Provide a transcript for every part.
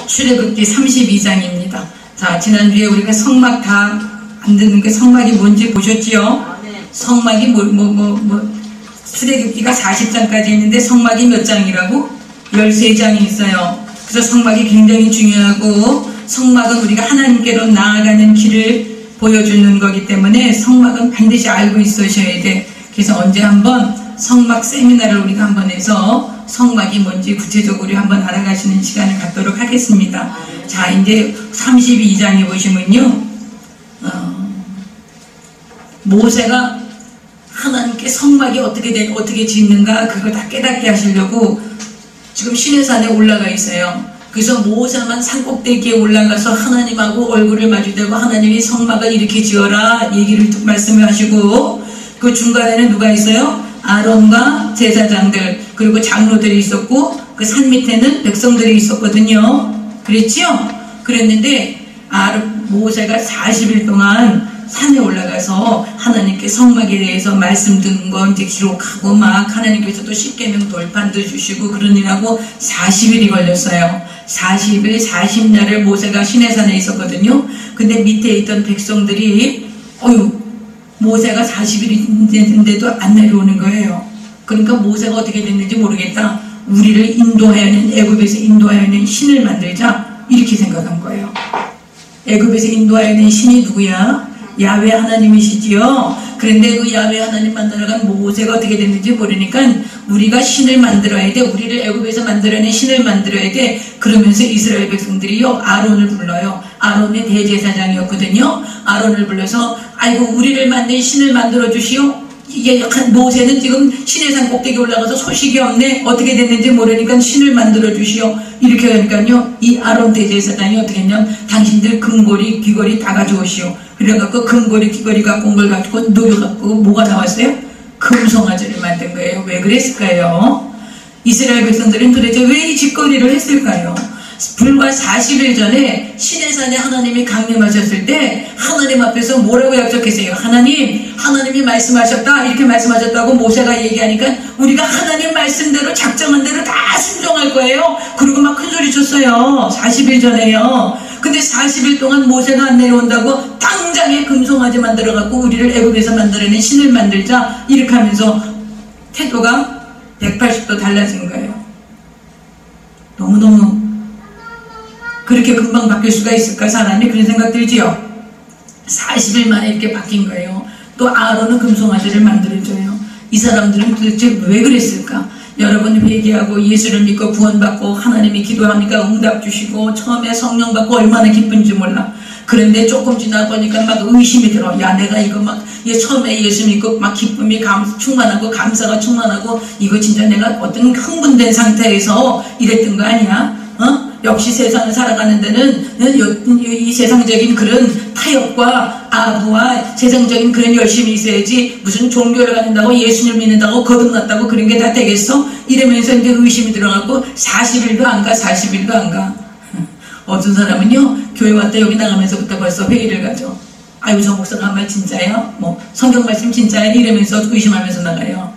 출애굽기 32장입니다. 자, 지난주에 우리가 성막 다 안 듣는 게 성막이 뭔지 보셨지요? 성막이 출애굽기가 40장까지 있는데 성막이 몇 장이라고? 13장이 있어요. 그래서 성막이 굉장히 중요하고, 성막은 우리가 하나님께로 나아가는 길을 보여주는 거기 때문에 성막은 반드시 알고 있으셔야 돼. 그래서 언제 한번 성막 세미나를 우리가 한번 해서 성막이 뭔지 구체적으로 한번 알아가시는 시간을 갖도록 하겠습니다. 자, 이제 32장에 보시면요, 모세가 하나님께 성막이 어떻게 짓는가 그걸 다 깨닫게 하시려고 지금 시내산에 올라가 있어요. 그래서 모세만 산꼭대기에 올라가서 하나님하고 얼굴을 마주대고 하나님이 성막을 이렇게 지어라 얘기를 말씀을 하시고, 그 중간에는 누가 있어요? 아론과 제사장들 그리고 장로들이 있었고, 그 산 밑에는 백성들이 있었거든요. 그랬지요? 그랬는데 모세가 40일 동안 산에 올라가서 하나님께 성막에 대해서 말씀 듣는 거 이제 기록하고 막 하나님께서 또 십계명 돌판도 주시고 그러느라고 40일이 걸렸어요. 40일 40날을 모세가 시내산에 있었거든요. 근데 밑에 있던 백성들이 모세가 40일인데도 안 내려오는 거예요. 그러니까 모세가 어떻게 됐는지 모르겠다. 우리를 인도하여는, 애굽에서 인도하여는 신을 만들자 이렇게 생각한 거예요. 애굽에서 인도하여는 신이 누구야? 야훼 하나님이시지요. 그런데 그 야훼 하나님 만나러간 모세가 어떻게 됐는지 모르니까 우리가 신을 만들어야 돼. 우리를 애굽에서 만들어낸 신을 만들어야 돼. 그러면서 이스라엘 백성들이요, 아론을 불러요. 아론의 대제사장이었거든요. 아론을 불러서 아이고 우리를 만든 신을 만들어 주시오. 이게 모세는 지금 시내산 꼭대기 올라가서 소식이 없네. 어떻게 됐는지 모르니까 신을 만들어 주시오. 이렇게 하니까요, 이 아론 대제사장이 어떻게 했냐면 당신들 금고리 귀걸이 다 가져오시오. 그래갖고 금고리 귀걸이 갖고 온 걸 가지고 녹여갖고 뭐가 나왔어요? 금송아지를 만든 거예요. 왜 그랬을까요? 이스라엘 백성들은 도대체 왜 이 짓거리를 했을까요? 불과 40일 전에 시내산에 하나님이 강림하셨을 때 하나님 앞에서 뭐라고 약속했어요? 하나님이 말씀하셨다 이렇게 말씀하셨다고 모세가 얘기하니까 우리가 하나님 말씀대로 작정한 대로 다 순종할 거예요. 그리고 막 큰소리 쳤어요. 40일 전에요. 근데 40일 동안 모세가 안 내려온다고 당장에 금송아지 만들어갖고 우리를 애굽에서 만들어낸 신을 만들자 이렇게 하면서 태도가 180도 달라진 거예요. 너무너무 그렇게 금방 바뀔 수가 있을까 사람이? 그런 생각 들지요? 40일 만에 이렇게 바뀐 거예요. 또 아론은 금송아지를 만들어줘요. 이 사람들은 도대체 왜 그랬을까? 여러분 회개하고 예수를 믿고 구원받고 하나님이 기도하니까 응답 주시고 처음에 성령 받고 얼마나 기쁜지 몰라. 그런데 조금 지나 보니까 막 의심이 들어. 야, 내가 이거 막 처음에 예수 믿고 막 기쁨이 충만하고 감사가 충만하고 이거 진짜 내가 어떤 흥분된 상태에서 이랬던 거 아니야? 역시 세상을 살아가는 데는 이 세상적인 그런 타협과 아부와 세상적인 그런 열심이 있어야지 무슨 종교를 갖는다고 예수님을 믿는다고 거듭났다고 그런 게 다 되겠어? 이러면서 이제 의심이 들어가고 40일도 안 가. 40일도 안 가. 어떤 사람은요, 교회 왔다 여기 나가면서부터 벌써 회의를 가죠. 아유, 저 목사가 한 말 진짜야? 성경 말씀 진짜야? 이러면서 의심하면서 나가요.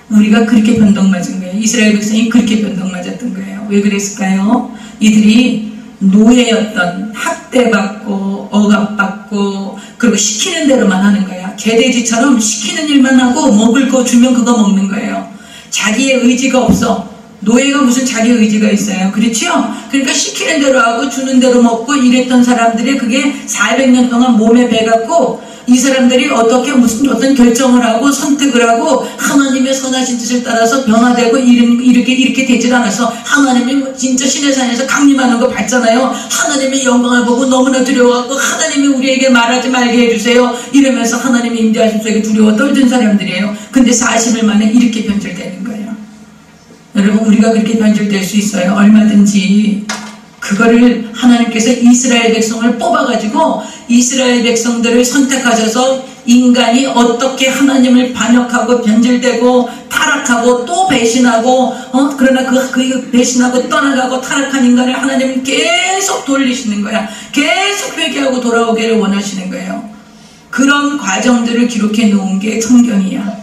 우리가 그렇게 변동 맞은 거예요. 이스라엘 백성이 그렇게 변동 맞았던 거예요. 왜 그랬을까요? 이들이 노예였던, 학대받고 억압받고 그리고 시키는 대로만 하는 거야. 개돼지처럼 시키는 일만 하고 먹을 거 주면 그거 먹는 거예요. 자기의 의지가 없어. 노예가 무슨 자기 의지가 있어요. 그렇죠? 그러니까 시키는 대로 하고 주는 대로 먹고 이랬던 사람들이 그게 400년 동안 몸에 배갖고 이 사람들이 어떻게 어떤 결정을 하고 선택을 하고 하나님의 선하신 뜻을 따라서 변화되고 이렇게 되질 않아서 하나님이 진짜 시내산에서 강림하는 거 봤잖아요. 하나님의 영광을 보고 너무나 두려워하고 하나님이 우리에게 말하지 말게 해주세요. 이러면서 하나님의 임재하심 속에 두려워 떨던 사람들이에요. 근데 40일 만에 이렇게 변절되는 거예요. 여러분, 우리가 그렇게 변절될 수 있어요. 얼마든지. 그거를 하나님께서 이스라엘 백성을 뽑아가지고 이스라엘 백성들을 선택하셔서 인간이 어떻게 하나님을 반역하고 변질되고 타락하고 또 배신하고 그러나 그 배신하고 떠나가고 타락한 인간을 하나님은 계속 돌리시는 거야. 계속 회개하고 돌아오기를 원하시는 거예요. 그런 과정들을 기록해 놓은 게 성경이야.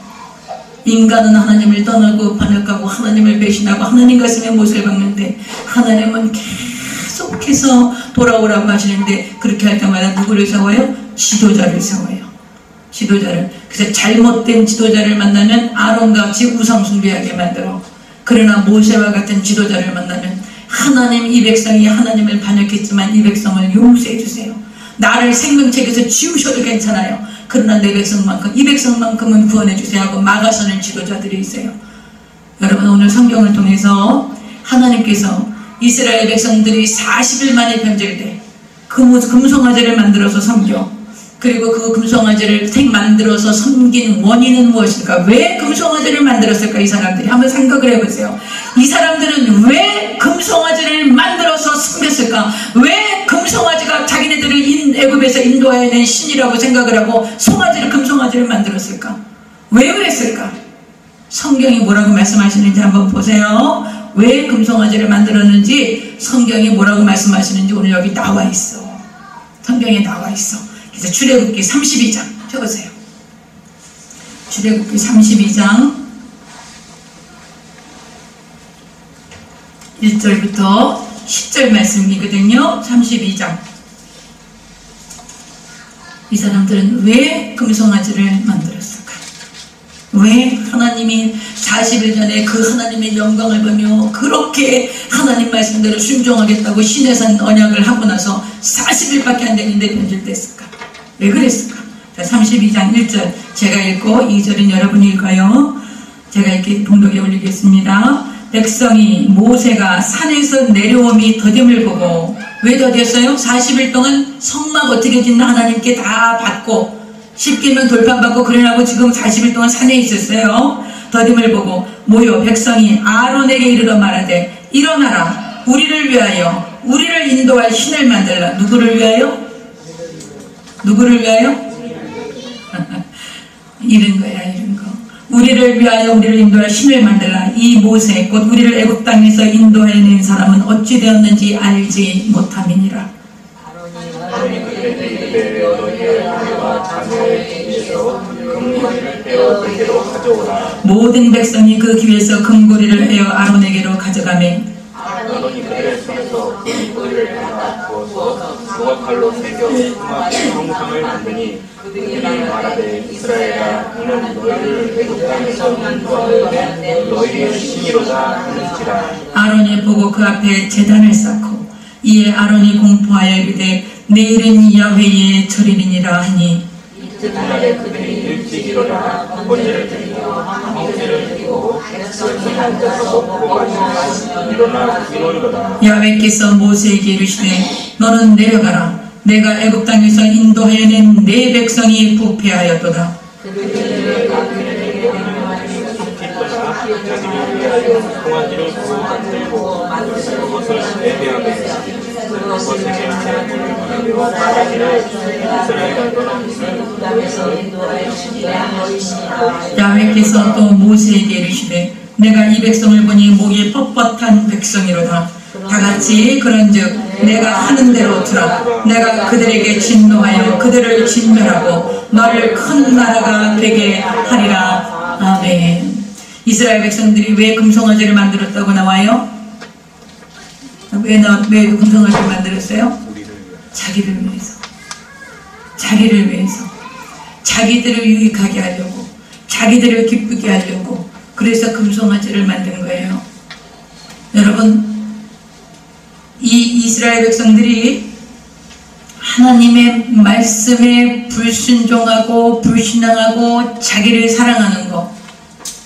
인간은 하나님을 떠나고 반역하고 하나님을 배신하고 하나님 가슴에 못을 박는데 하나님은 계속 계속해서 돌아오라고 하시는데 그렇게 할 때마다 누구를 세워요? 지도자를 세워요. 지도자를. 그래서 잘못된 지도자를 만나면 아론같이 우상숭배하게 만들어. 그러나 모세와 같은 지도자를 만나면 하나님, 이 백성이 하나님을 반역했지만 이 백성을 용서해 주세요. 나를 생명책에서 지우셔도 괜찮아요. 그러나 내 백성만큼, 이 백성만큼은 구원해 주세요 하고 막아서는 지도자들이 있어요. 여러분, 오늘 성경을 통해서 하나님께서 이스라엘 백성들이 40일 만에 변절돼 금송아지를 만들어서 섬겨. 그리고 그 금송아지를 만들어서 섬긴 원인은 무엇일까? 왜 금송아지를 만들었을까? 이 사람들이 한번 생각을 해보세요. 이 사람들은 왜 금송아지를 만들어서 섬겼을까? 왜 금송아지가 자기네들을 애굽에서 인도해낸 신이라고 생각을 하고 금송아지를 만들었을까? 왜 그랬을까? 성경이 뭐라고 말씀하시는지 한번 보세요. 왜 금송아지를 만들었는지 성경이 뭐라고 말씀하시는지 오늘 여기 나와 있어. 성경에 나와 있어. 그래서 출애굽기 32장 펴보세요. 출애굽기 32장 1절부터 10절 말씀이거든요. 32장. 이 사람들은 왜 금송아지를 만들었을까? 왜 하나님이 40일 전에 그 하나님의 영광을 보며 그렇게 하나님 말씀대로 순종하겠다고 시내산 언약을 하고 나서 40일밖에 안 됐는데 변질됐을까? 왜 그랬을까? 자, 32장 1절 제가 읽고 2절은 여러분이 읽어요. 제가 이렇게 봉독에 올리겠습니다. 백성이 모세가 산에서 내려옴이 더딤을 보고, 왜 더뎠어요? 40일 동안 성막 어떻게 짓나 하나님께 다 받고 10계명 돌판받고 그러라고 지금 40일 동안 산에 있었어요. 더딤을 보고 모여 백성이 아론에게 이르러 말하되 일어나라, 우리를 위하여 우리를 인도할 신을 만들라. 누구를 위하여? 누구를 위하여? 이런 거야, 이런 거. 우리를 위하여 우리를 인도할 신을 만들라. 이 모세 곧 우리를 애굽 땅에서 인도해낸 사람은 어찌 되었는지 알지 못함이니라. 아론이 그들에게 이르되 너희의 아내와 자녀의 집에서 금고리를 떼어 그에게로 가져오라. 모든 백성이 그 귀에서 금고리를 떼어 아론에게로 가져가매 아론이 그들의 손에서 그 금고리를 받아 부어서 조각칼로 새겨 흠하게 형상을 만드니 그들이 말하되 이스라엘아, 이는 너희를 애굽 땅에서 인도하여 너희의 신이로다 하는지라. 아론이 보고 그 앞에 제단을 쌓고 이에 아론이 공포하여 이르되 내일은 야훼의 절일이니라 하니 이튿날에 그들이 일찍 일어나 번제를 드리고 황제를 드리고 백성이 앉아서 먹고 마시며 일어나 기노리로다. 야훼께서 모세에게 이르시되 너는 내려가라. 내가 애굽 땅에서 인도해낸 내 백성이 부패하였도다. 그들이 그들에게 속히 떠나 자기를 위하여 송아지를 구워 만들고 그것을 예배하되 그것에게 제물을 드리며 말하기를 이스라엘아, 너는 야훼께서 또 모세에게 이르시되 내가 이 백성을 보니 목이 뻣뻣한 백성이로다. 다같이 그런즉 내가 하는 대로 들어. 내가 그들에게 진노하여 그들을 진멸하고 너를 큰 나라가 되게 하리라. 아멘. 이스라엘 백성들이 왜 금송아지를 만들었다고 나와요? 왜 금송아지를 만들었어요? 자기를 위해서. 자기를 위해서. 자기들을 유익하게 하려고, 자기들을 기쁘게 하려고. 그래서 금송아지를 만든 거예요. 여러분, 이 이스라엘 백성들이 하나님의 말씀에 불순종하고 불신앙하고 자기를 사랑하는 것,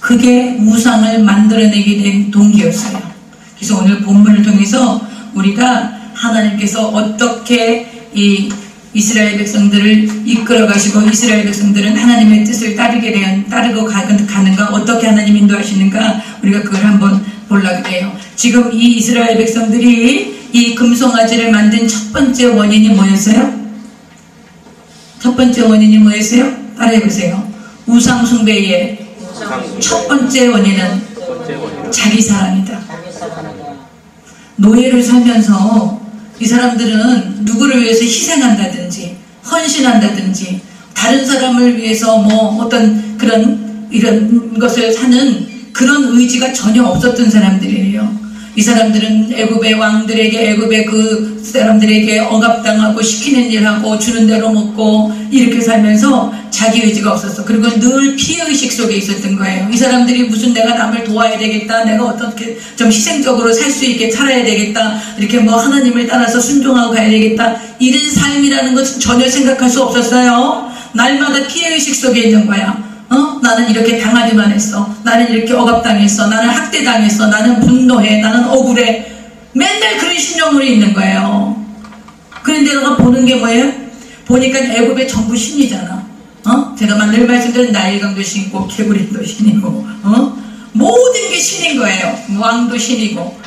그게 우상을 만들어내게 된 동기였어요. 그래서 오늘 본문을 통해서 우리가 하나님께서 어떻게 이 이스라엘 백성들을 이끌어 가시고 이스라엘 백성들은 하나님의 뜻을 따르고 가는가, 어떻게 하나님 인도하시는가, 우리가 그걸 한번 보려고 해요. 지금 이 이스라엘 백성들이 이 금송아지를 만든 첫 번째 원인이 뭐였어요? 첫 번째 원인이 뭐였어요? 따라해보세요. 우상숭배의 첫 번째 원인은 자기 사랑이다. 노예를 살면서 이 사람들은 누구를 위해서 희생한다든지 헌신한다든지 다른 사람을 위해서 뭐 어떤 이런 것을 사는 그런 의지가 전혀 없었던 사람들이에요. 이 사람들은 애굽의 왕들에게, 애굽의 그 사람들에게 억압당하고 시키는 일하고 주는 대로 먹고 이렇게 살면서 자기 의지가 없었어. 그리고 늘 피해의식 속에 있었던 거예요. 이 사람들이 무슨 내가 남을 도와야 되겠다, 내가 어떻게 좀 희생적으로 살 수 있게 살아야 되겠다, 이렇게 뭐 하나님을 따라서 순종하고 가야 되겠다, 이런 삶이라는 것은 전혀 생각할 수 없었어요. 날마다 피해의식 속에 있는 거야. 나는 이렇게 당하기만 했어, 나는 이렇게 억압당했어, 나는 학대당했어, 나는 분노해, 나는 억울해. 맨날 그런 심령물이 있는 거예요. 그런데 내가 보는 게 뭐예요? 보니까 애굽의 전부 신이잖아. 제가 늘 말씀드린 나일강도 신이고 개구리도 신이고 모든 게 신인 거예요. 왕도 신이고.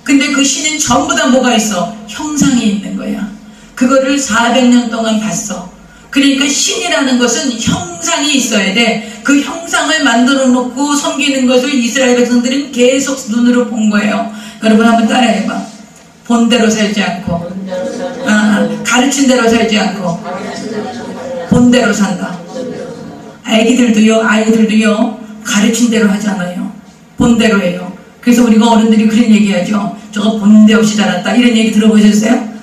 근데 그 신은 전부 다 뭐가 있어? 형상이 있는 거야. 그거를 400년 동안 봤어. 그러니까 신이라는 것은 형상이 있어야 돼. 그 형상을 만들어 놓고 섬기는 것을 이스라엘 백성들은 계속 눈으로 본 거예요. 여러분 한번 따라해봐. 본대로 살지 않고, 가르친 대로 살지 않고 본대로 산다. 아이들도요 가르친 대로 하잖아요. 본대로 해요. 그래서 우리가 어른들이 그런 얘기하죠. 저거 본대 없이 자랐다, 이런 얘기 들어보셨어요?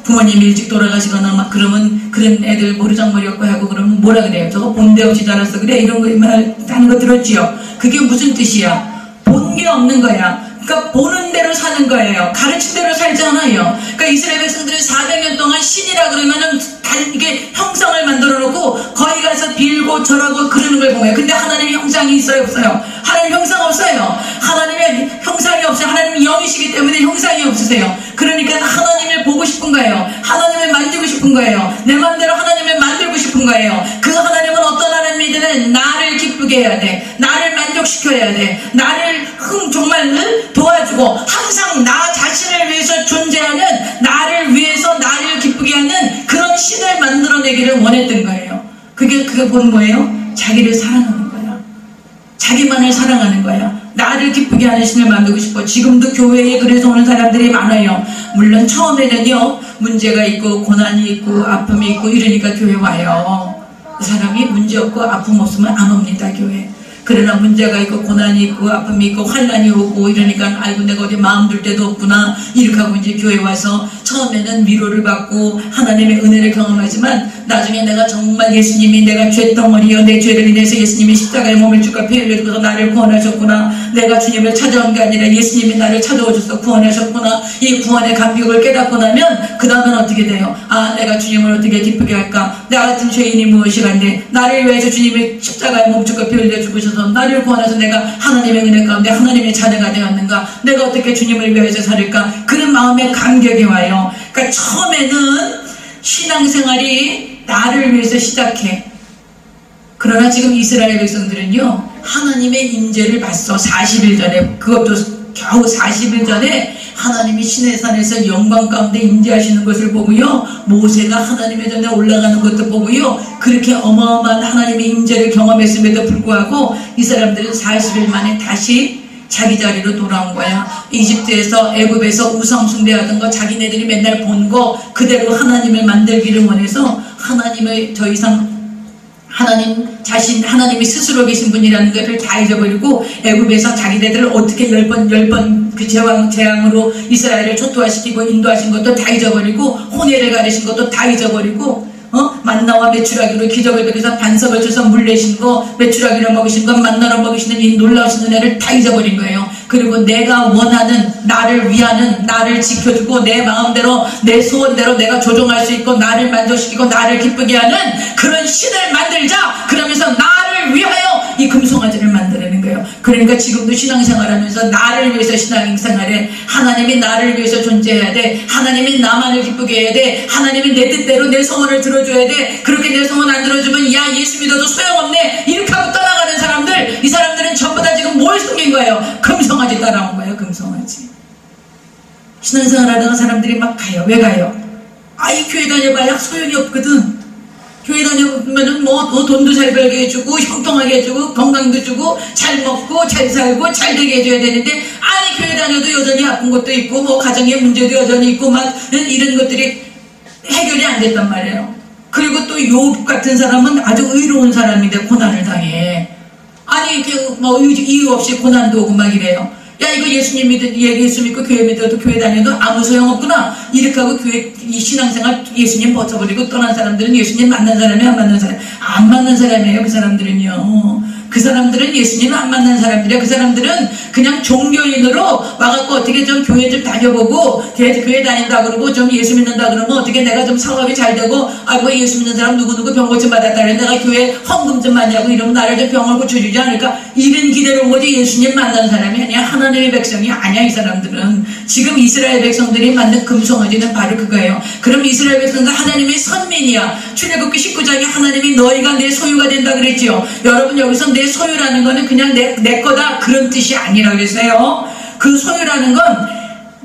부모님이 일찍 돌아가시거나 막 그러면 그런 애들 모르장머리였고 하고 그러면 뭐라 그래요? 저거 본대 없이 자랐어 그래? 이런 거 하는 거 들었지요? 그게 무슨 뜻이야? 본 게 없는 거야. 그러니까 보는 대로 사는 거예요. 가르친 대로 살지 않아요. 그러니까 이스라엘 백성들은 400년 동안 신이라 그러면은 이게 형상을 만들어 놓고 거기 가서 빌고 절하고 그러는 걸 보면, 근데 하나님의 형상이 있어요, 없어요? 하나님 형상 없어요. 하나님의 형상이 없어요. 하나님은 영이시기 때문에 형상이 없으세요. 그러니까 하나님을 보고 싶은 거예요. 하나님을 만지고 싶은 거예요. 내 마음대로 하나님을 만들고 싶은 거예요. 그 하나님은 어떤 하나님이든 나를 기쁘게 해야 돼. 나를 만족시켜야 돼. 나를 정말 도와주고 항상 나 자신을 위해서 존재하는, 나를 위해서 나를 기쁘게 하는 그런 신을 만들어내기를 원했던 거예요. 그게 본 뭐예요? 자기를 사랑하는 거야. 자기만을 사랑하는 거야. 나를 기쁘게 하는 신을 만들고 싶어. 지금도 교회에 그래서 오는 사람들이 많아요. 물론 처음에는요 문제가 있고 고난이 있고 아픔이 있고 이러니까 교회 와요. 그 사람이 문제 없고 아픔 없으면 안 옵니다, 교회. 그러나 문제가 있고 고난이 있고 아픔이 있고 환난이 오고 이러니까 아이고 내가 어디 마음 둘 데도 없구나, 이렇게 하고 이제 교회 와서 처음에는 위로를 받고 하나님의 은혜를 경험하지만 나중에 내가 정말 예수님이 내가 죄덩어리여 내 죄를 인해서 예수님이 십자가에 몸을 죽고 피 흘려주고서 나를 구원하셨구나, 내가 주님을 찾아온 게 아니라 예수님이 나를 찾아오셔서 구원하셨구나, 이 구원의 감격을 깨닫고 나면 그 다음엔 어떻게 돼요? 내가 주님을 어떻게 기쁘게 할까? 나 같은 죄인이 무엇이간데 나를 위해서 주님이 십자가에 몸 죽고 피 흘려주고서 나를 구원해서 내가 하나님의 은혜 가운데 하나님의 자녀가 되었는가, 내가 어떻게 주님을 위해서 살을까, 그런 마음의 감격이 와요. 그러니까 처음에는 신앙생활이 나를 위해서 시작해. 그러나 지금 이스라엘 백성들은요 하나님의 임재를 봤어. 40일 전에, 그것도 겨우 40일 전에 하나님이 시내산에서 영광 가운데 임재하시는 것을 보고요, 모세가 하나님의 전에 올라가는 것도 보고요, 그렇게 어마어마한 하나님의 임재를 경험했음에도 불구하고 이 사람들은 40일 만에 다시 자기 자리로 돌아온 거야. 이집트에서, 애굽에서 우상 숭배하던 거 자기네들이 맨날 본 거 그대로 하나님을 만들기를 원해서 하나님을 더 이상 하나님이 스스로 계신 분이라는 것을 다 잊어버리고 애굽에서 자기네들을 어떻게 열 번 그 재앙으로 이스라엘을 초토화시키고 인도하신 것도 다 잊어버리고 혼례를 가르신 것도 다 잊어버리고 만나와 메추라기로 기적을 베려서 반석을 쳐서 물 내신 거, 메추라기로 먹이신 거, 만나로 먹이시는 이 놀라우신 은혜를 다 잊어버린 거예요. 그리고 내가 원하는, 나를 위하는, 나를 지켜주고 내 마음대로 내 소원대로 내가 조종할 수 있고 나를 만족시키고 나를 기쁘게 하는 그런 신을 만들자. 그러면서 나를 위하여 이 금송아지를 만들어내는 거예요. 그러니까 지금도 신앙생활하면서 나를 위해서 신앙생활해. 하나님이 나를 위해서 존재해야 돼. 하나님이 나만을 기쁘게 해야 돼. 하나님이 내 뜻대로 내 소원을 들어줘야 돼. 그렇게 내 소원 안 들어주면 야 예수 믿어도 소용없네 이렇게 하고 떠나가는 사람들, 이 사람들은 전부 다 지금 뭘 숨긴 거예요? 금송아지 따라온 거예요. 금송아지. 신앙생활 하다가 사람들이 막 가요. 왜 가요? 이 교회 다녀봐야 소용이 없거든. 교회 다녀보면은 돈도 잘 벌게 해주고 형통하게 해주고 건강도 주고 잘 먹고 잘 살고 잘 되게 해줘야 되는데, 교회 다녀도 여전히 아픈 것도 있고 가정의 문제도 여전히 있고 막 이런 것들이 해결이 안 됐단 말이에요. 그리고 또 욥 같은 사람은 아주 의로운 사람인데 고난을 당해. 이유 없이 고난도 오고 막 이래요. 야, 이거 예수 믿고 교회 믿어도 교회 다녀도 아무 소용없구나. 이렇게 하고 교회, 이 신앙생활 예수님 버텨버리고 떠난 사람들은 예수님 만난 사람이 안 만난 사람. 안 만난 사람이에요, 그 사람들은요. 그 사람들은 예수님 안 만난 사람들이야. 그 사람들은 그냥 종교인으로 와갖고 어떻게 좀 교회 좀 다녀보고, 교회 다닌다 그러고 좀 예수 믿는다 그러면 어떻게 내가 좀 사업이 잘 되고, 아이고, 예수 믿는 사람 누구누구 병 고침 받았다 그래. 내가 교회 헌금 좀 많이 하고 이러면 나를 좀 병을 고쳐주지 않을까. 이런 기대로 온 거지 예수님 만난 사람이 아니야. 하나님의 백성이 아니야, 이 사람들은. 지금 이스라엘 백성들이 만든 금송아지는 바로 그거예요. 그럼 이스라엘 백성들 하나님의 선민이야. 출애굽기 19장에 하나님이 너희가 내 소유가 된다 그랬지요. 여러분, 여기서 내 소유라는 거는 그냥 내 거다 그런 뜻이 아니라 그랬어요. 그 소유라는 건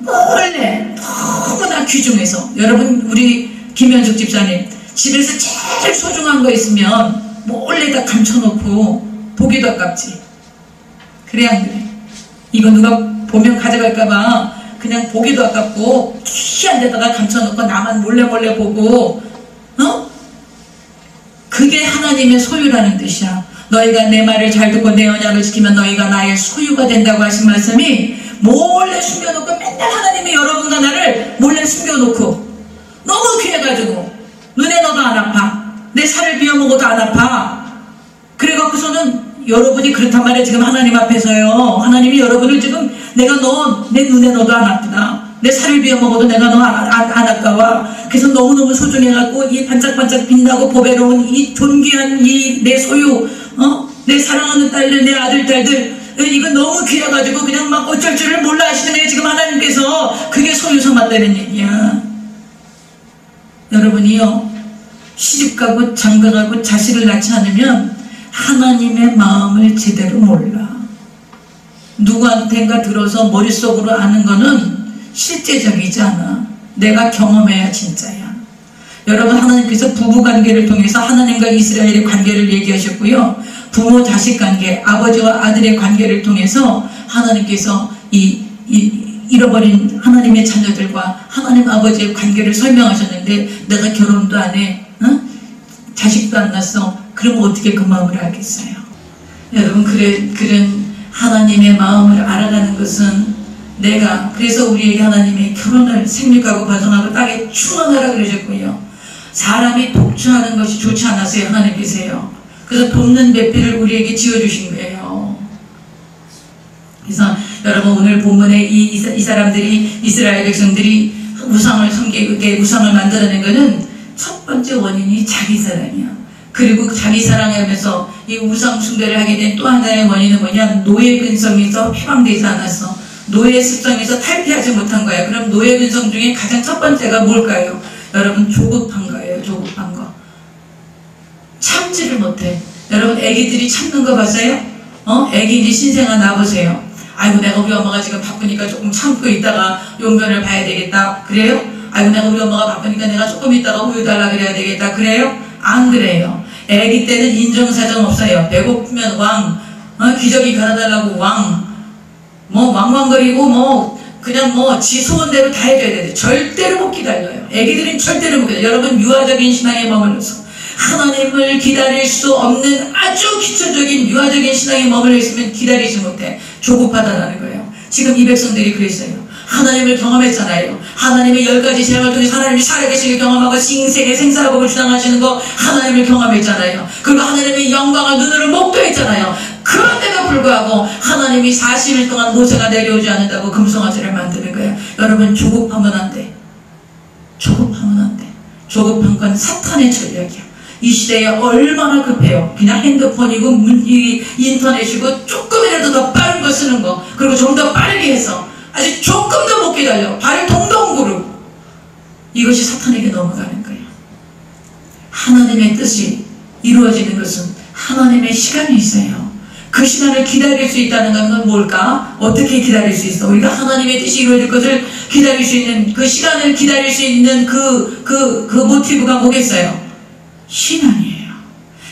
원래 너무나 귀중해서, 여러분, 우리 김현숙 집사님 집에서 제일 소중한 거 있으면 몰래 다 감춰놓고 보기도 아깝지. 그래 안 그래? 이거 누가 보면 가져갈까봐 그냥 보기도 아깝고 희한 데다가 감춰놓고 나만 몰래 보고, 그게 하나님의 소유라는 뜻이야. 너희가 내 말을 잘 듣고 내 언약을 지키면 너희가 나의 소유가 된다고 하신 말씀이, 몰래 숨겨놓고 맨날 하나님이 여러분과 나를 몰래 숨겨놓고 너무 귀해가지고 눈에 넣어도 안 아파, 내 살을 비워먹어도 안 아파. 그래갖고서는 여러분이 그렇단 말이에요. 지금 하나님 앞에서요, 하나님이 여러분을 지금 내가 너 내 눈에 넣어도 안 아프다, 내 살을 비워먹어도 내가 너 안 아까워. 그래서 너무너무 소중해갖고 이 반짝반짝 빛나고 보배로운 이 존귀한 이 내 소유, 내 사랑하는 딸들, 내 아들, 딸들, 이거 너무 귀해가지고 그냥 막 어쩔 줄을 몰라 하시는 거예요. 지금 하나님께서 그게 소유 삼았다는 얘기야. 여러분이요, 시집가고 장가가고 자식을 낳지 않으면 하나님의 마음을 제대로 몰라. 누구한테인가 들어서 머릿속으로 아는 거는 실제적이지 않아. 내가 경험해야 진짜야. 여러분, 하나님께서 부부관계를 통해서 하나님과 이스라엘의 관계를 얘기하셨고요, 부모 자식 관계, 아버지와 아들의 관계를 통해서 하나님께서 잃어버린 하나님의 자녀들과 하나님 아버지의 관계를 설명하셨는데, 내가 결혼도 안 해, 자식도 안 낳았어. 그럼 어떻게 그 마음을 알겠어요? 여러분, 그런 하나님의 마음을 알아가는 것은, 내가, 그래서 우리에게 하나님의 결혼을 생육하고 과정하고 땅에 충원하라 그러셨고요, 사람이 독주하는 것이 좋지 않았어요. 하나님께서요. 그래서 돕는 배필을 우리에게 지어주신 거예요. 그래서 여러분, 오늘 본문에 이 사람들이, 이스라엘 백성들이 우상을 섬기게, 우상을 만들어낸 것은 첫 번째 원인이 자기 사랑이야. 그리고 자기 사랑하면서 이 우상 숭배를 하게 된 또 하나의 원인은 뭐냐? 노예 근성에서 해방되지 않았어. 노예 습성에서 탈피하지 못한 거야. 그럼 노예 근성 중에 가장 첫 번째가 뭘까요? 여러분, 조급한 거예요. 조급한 거. 참지를 못해. 여러분, 애기들이 참는 거 봤어요? 애기들이 신생아 낳아보세요. 아이고, 내가 우리 엄마가 지금 바쁘니까 조금 참고 있다가 용변을 봐야 되겠다. 그래요? 아이고, 내가 우리 엄마가 바쁘니까 내가 조금 있다가 우유 달라 그래야 되겠다. 그래요? 안 그래요. 애기 때는 인정사정 없어요. 배고프면 왕, 기저귀 갈아달라고 왕, 왕왕거리고 그냥 지 소원대로 다 해줘야 돼. 절대로 못 기다려요. 애기들은 절대로 못 기다려요. 여러분, 유아적인 신앙에 머물러서 하나님을 기다릴 수 없는 아주 기초적인 유아적인 신앙에 머물러 있으면 기다리지 못해. 조급하다라는 거예요. 지금 이 백성들이 그랬어요. 하나님을 경험했잖아요. 하나님의 10가지 재앙을 통해서 하나님이 살아계시게 경험하고 신세계 생사복을 주장하시는 거 하나님을 경험했잖아요. 그리고 하나님의 영광을 눈으로 목도했잖아요. 그런데도 불구하고 하나님이 40일 동안 모세가 내려오지 않는다고 금송아지를 만드는 거예요. 여러분, 조급하면 안 돼. 조급하면 안 돼. 조급한 건 사탄의 전략이야. 이 시대에 얼마나 급해요. 그냥 핸드폰이고 인터넷이고 조금이라도 더 빠른 거 쓰는 거, 그리고 좀 더 빠르게 해서 아직 조금 더 못 기다려. 발을 동동 구르고. 이것이 사탄에게 넘어가는 거예요. 하나님의 뜻이 이루어지는 것은 하나님의 시간이 있어요. 그 시간을 기다릴 수 있다는 건 뭘까? 어떻게 기다릴 수 있어? 우리가 하나님의 뜻이 이루어질 것을 기다릴 수 있는, 그 시간을 기다릴 수 있는 그 모티브가 뭐겠어요? 신앙이에요.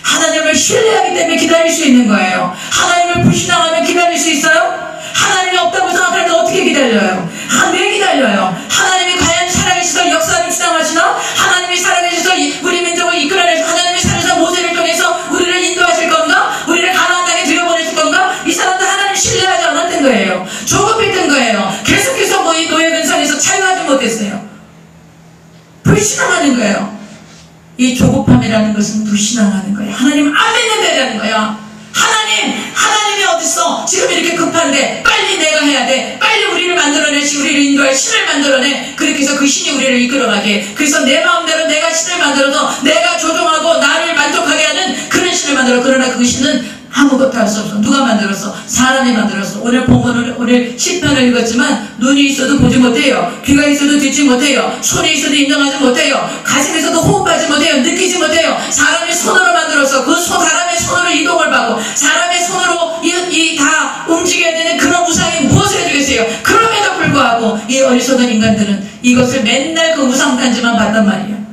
하나님을 신뢰하기 때문에 기다릴 수 있는 거예요. 하나님을 불신앙하면 기다릴 수 있어요? 하나님이 없다고 생각하는데 어떻게 기다려요? 왜 기다려요? 하나님이 과연 살아계셔서 역사를 주장하시나? 하나님이 살아계셔서 우리 민족을 이끌어내서 하나님이 살아서 모세를 통해서 우리를 인도하실 건가? 우리를 가나안 땅에 들여보내실 건가? 이 사람들 하나님 신뢰하지 않았던 거예요. 조급했던 거예요. 계속해서 이 노예 근성에서 자유하지 못했어요. 불신앙하는 거예요. 이 조급함이라는 것은 불신앙하는 거예요. 하나님 안 믿는다는 거야. 하나님이 어딨어? 지금 이렇게 급한데 빨리 내가 해야 돼. 빨리 우리를 만들어내시, 우리를 인도할 신을 만들어내. 그렇게 해서 그 신이 우리를 이끌어가게. 그래서 내 마음대로 내가 신을 만들어서 내가 조종하고 나를 만족하게 하는 그런 신을 만들어. 그러나 그 신은 아무것도 할 수 없어. 누가 만들었어? 사람이 만들었어. 오늘 본문을, 오늘 시편을 읽었지만 눈이 있어도 보지 못해요. 귀가 있어도 듣지 못해요. 손이 있어도 인정하지 못해요. 가슴에서도 호흡하지 못해요. 느끼지 못해요. 사람이 손으로 만들었어. 사람의 손으로 이동을 받고 사람의 손으로 이 다 움직여야 되는 그런 우상이 무엇을 해주겠어요? 그럼에도 불구하고 이 어리석은 인간들은 이것을 맨날 그 우상단지만 봤단 말이에요.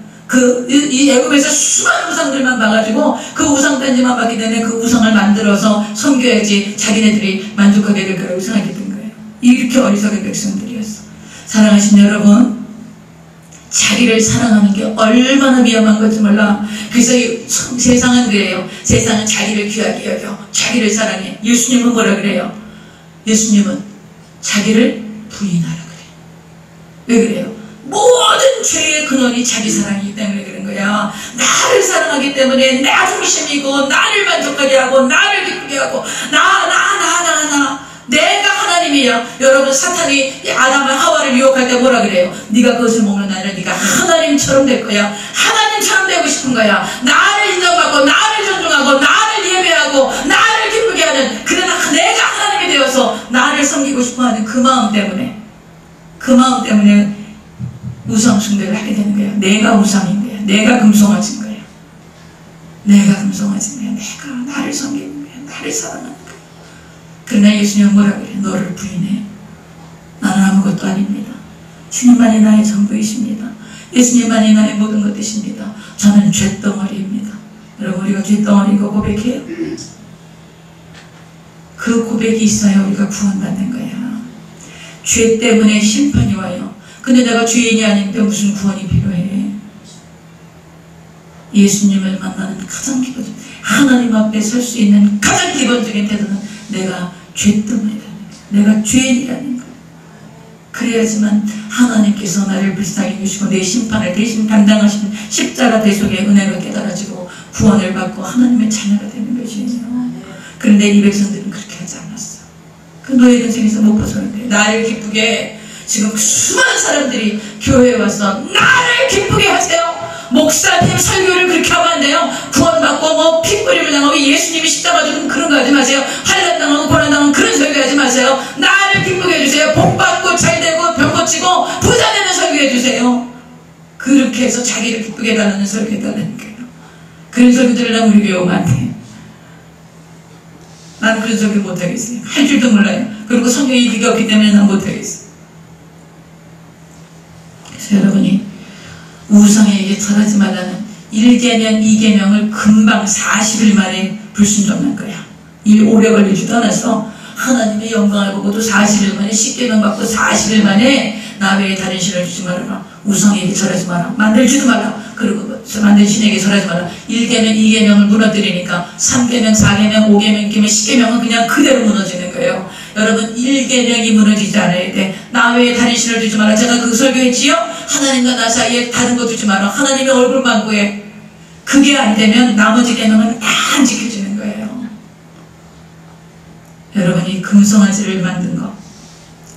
이 애굽에서 수많은 우상들만 봐가지고 그 우상단지만 봤기 때문에 그 우상을 만들어서 섬겨야지 자기네들이 만족하게 될 거라고 생각했던 거예요. 이렇게 어리석은 백성들이었어. 사랑하신 여러분, 자기를 사랑하는 게 얼마나 위험한 건지 몰라. 그래서 세상은 그래요. 세상은 자기를 귀하게 여겨. 자기를 사랑해. 예수님은 뭐라 그래요? 예수님은 자기를 부인하라 그래요. 왜 그래요? 모든 죄의 근원이 자기 사랑이기 때문에 그런 거야. 나를 사랑하기 때문에 나 중심이고 나를 만족하게 하고 나를 기쁘게 하고 나 내가 하나님이야. 여러분, 사탄이 아담과 하와를 유혹할 때 뭐라 그래요? 네가 그것을 먹는 아니라 네가 하나님처럼 될 거야. 하나님처럼 되고 싶은 거야. 나를 인정받고 나를 존중하고 나를 예배하고 나를 기쁘게 하는, 그러나 내가 하나님이 되어서 나를 섬기고 싶어하는 그 마음 때문에 우상 숭배를 하게 되는 거예요. 내가 우상인 거예요. 내가 금송아진 거예요. 내가 나를 섬기는 거예요. 나를 사랑하는 거예요. 그러나 예수님은 뭐라 그래요? 너를 부인해. 나는 아무것도 아닙니다. 주님만이 나의 전부이십니다. 예수님만이 나의 모든 것 되십니다. 저는 쇳덩어리입니다. 여러분, 우리가 쇳덩어리고 고백해요. 그 고백이 있어야 우리가 구원받는 거야. 죄 때문에 심판이 와요. 근데 내가 죄인이 아닌데 무슨 구원이 필요해? 예수님을 만나는 가장 기본적인, 하나님 앞에 설 수 있는 가장 기본적인 태도는 내가 죄때문이라는 거야. 내가 죄인이라는 거야. 그래야지만 하나님께서 나를 불쌍히 여기시고 내 심판을 대신 감당하시는 십자가 대속의 은혜가 깨달아지고 구원을 받고 하나님의 자녀가 되는 것이에요. 그런데 이 백성들은 그렇게 하지 않았어. 그 노예 근성에서 못 벗어날 거예요. 나를 기쁘게, 지금 수많은 사람들이 교회에 와서 나를 기쁘게 하세요. 목사님 설교를 그렇게 하면 안 돼요. 구원받고 핏부림을 당하고 예수님이 십자가 죽은 그런 거 하지 마세요. 환난당하고 고난당하고 그런 설교 하지 마세요. 나를 기쁘게 해주세요. 복받고 잘되고 병 고치고 부자 되는 설교 해주세요. 그렇게 해서 자기를 기쁘게 해달라는 설교 해달라는 거예요. 그런 설교들을 난 우리 교회 오면 안 돼. 나는 그런 설교 못하겠어요. 할 줄도 몰라요. 그리고 성경에 이기가 없기 때문에 난 못하겠어요. 그래서 여러분이 우상에게 절하지 말라는 1계명, 2계명을 금방 40일 만에 불순종한 거야. 오래 걸리지도 않아서 하나님의 영광을 보고도 40일 만에 10계명 받고 40일 만에 나 외에 다른 신을 주지 말아라. 우상에게 절하지 마라. 만들지도 마라. 그리고 만든 신에게 절하지 마라. 1계명, 2계명을 무너뜨리니까 3계명, 4계명, 5계명, 6계명, 10계명은 그냥 그대로 무너지는 거예요. 여러분, 1계명이 무너지지 않아야 돼. 나 외에 다른 신을 두지 마라. 제가 그 설교했지요? 하나님과 나 사이에 다른 거 두지 마라. 하나님의 얼굴만 구해. 그게 안 되면 나머지 계명은 다 안 지켜지는 거예요. 여러분이 금송아지를 만든 거.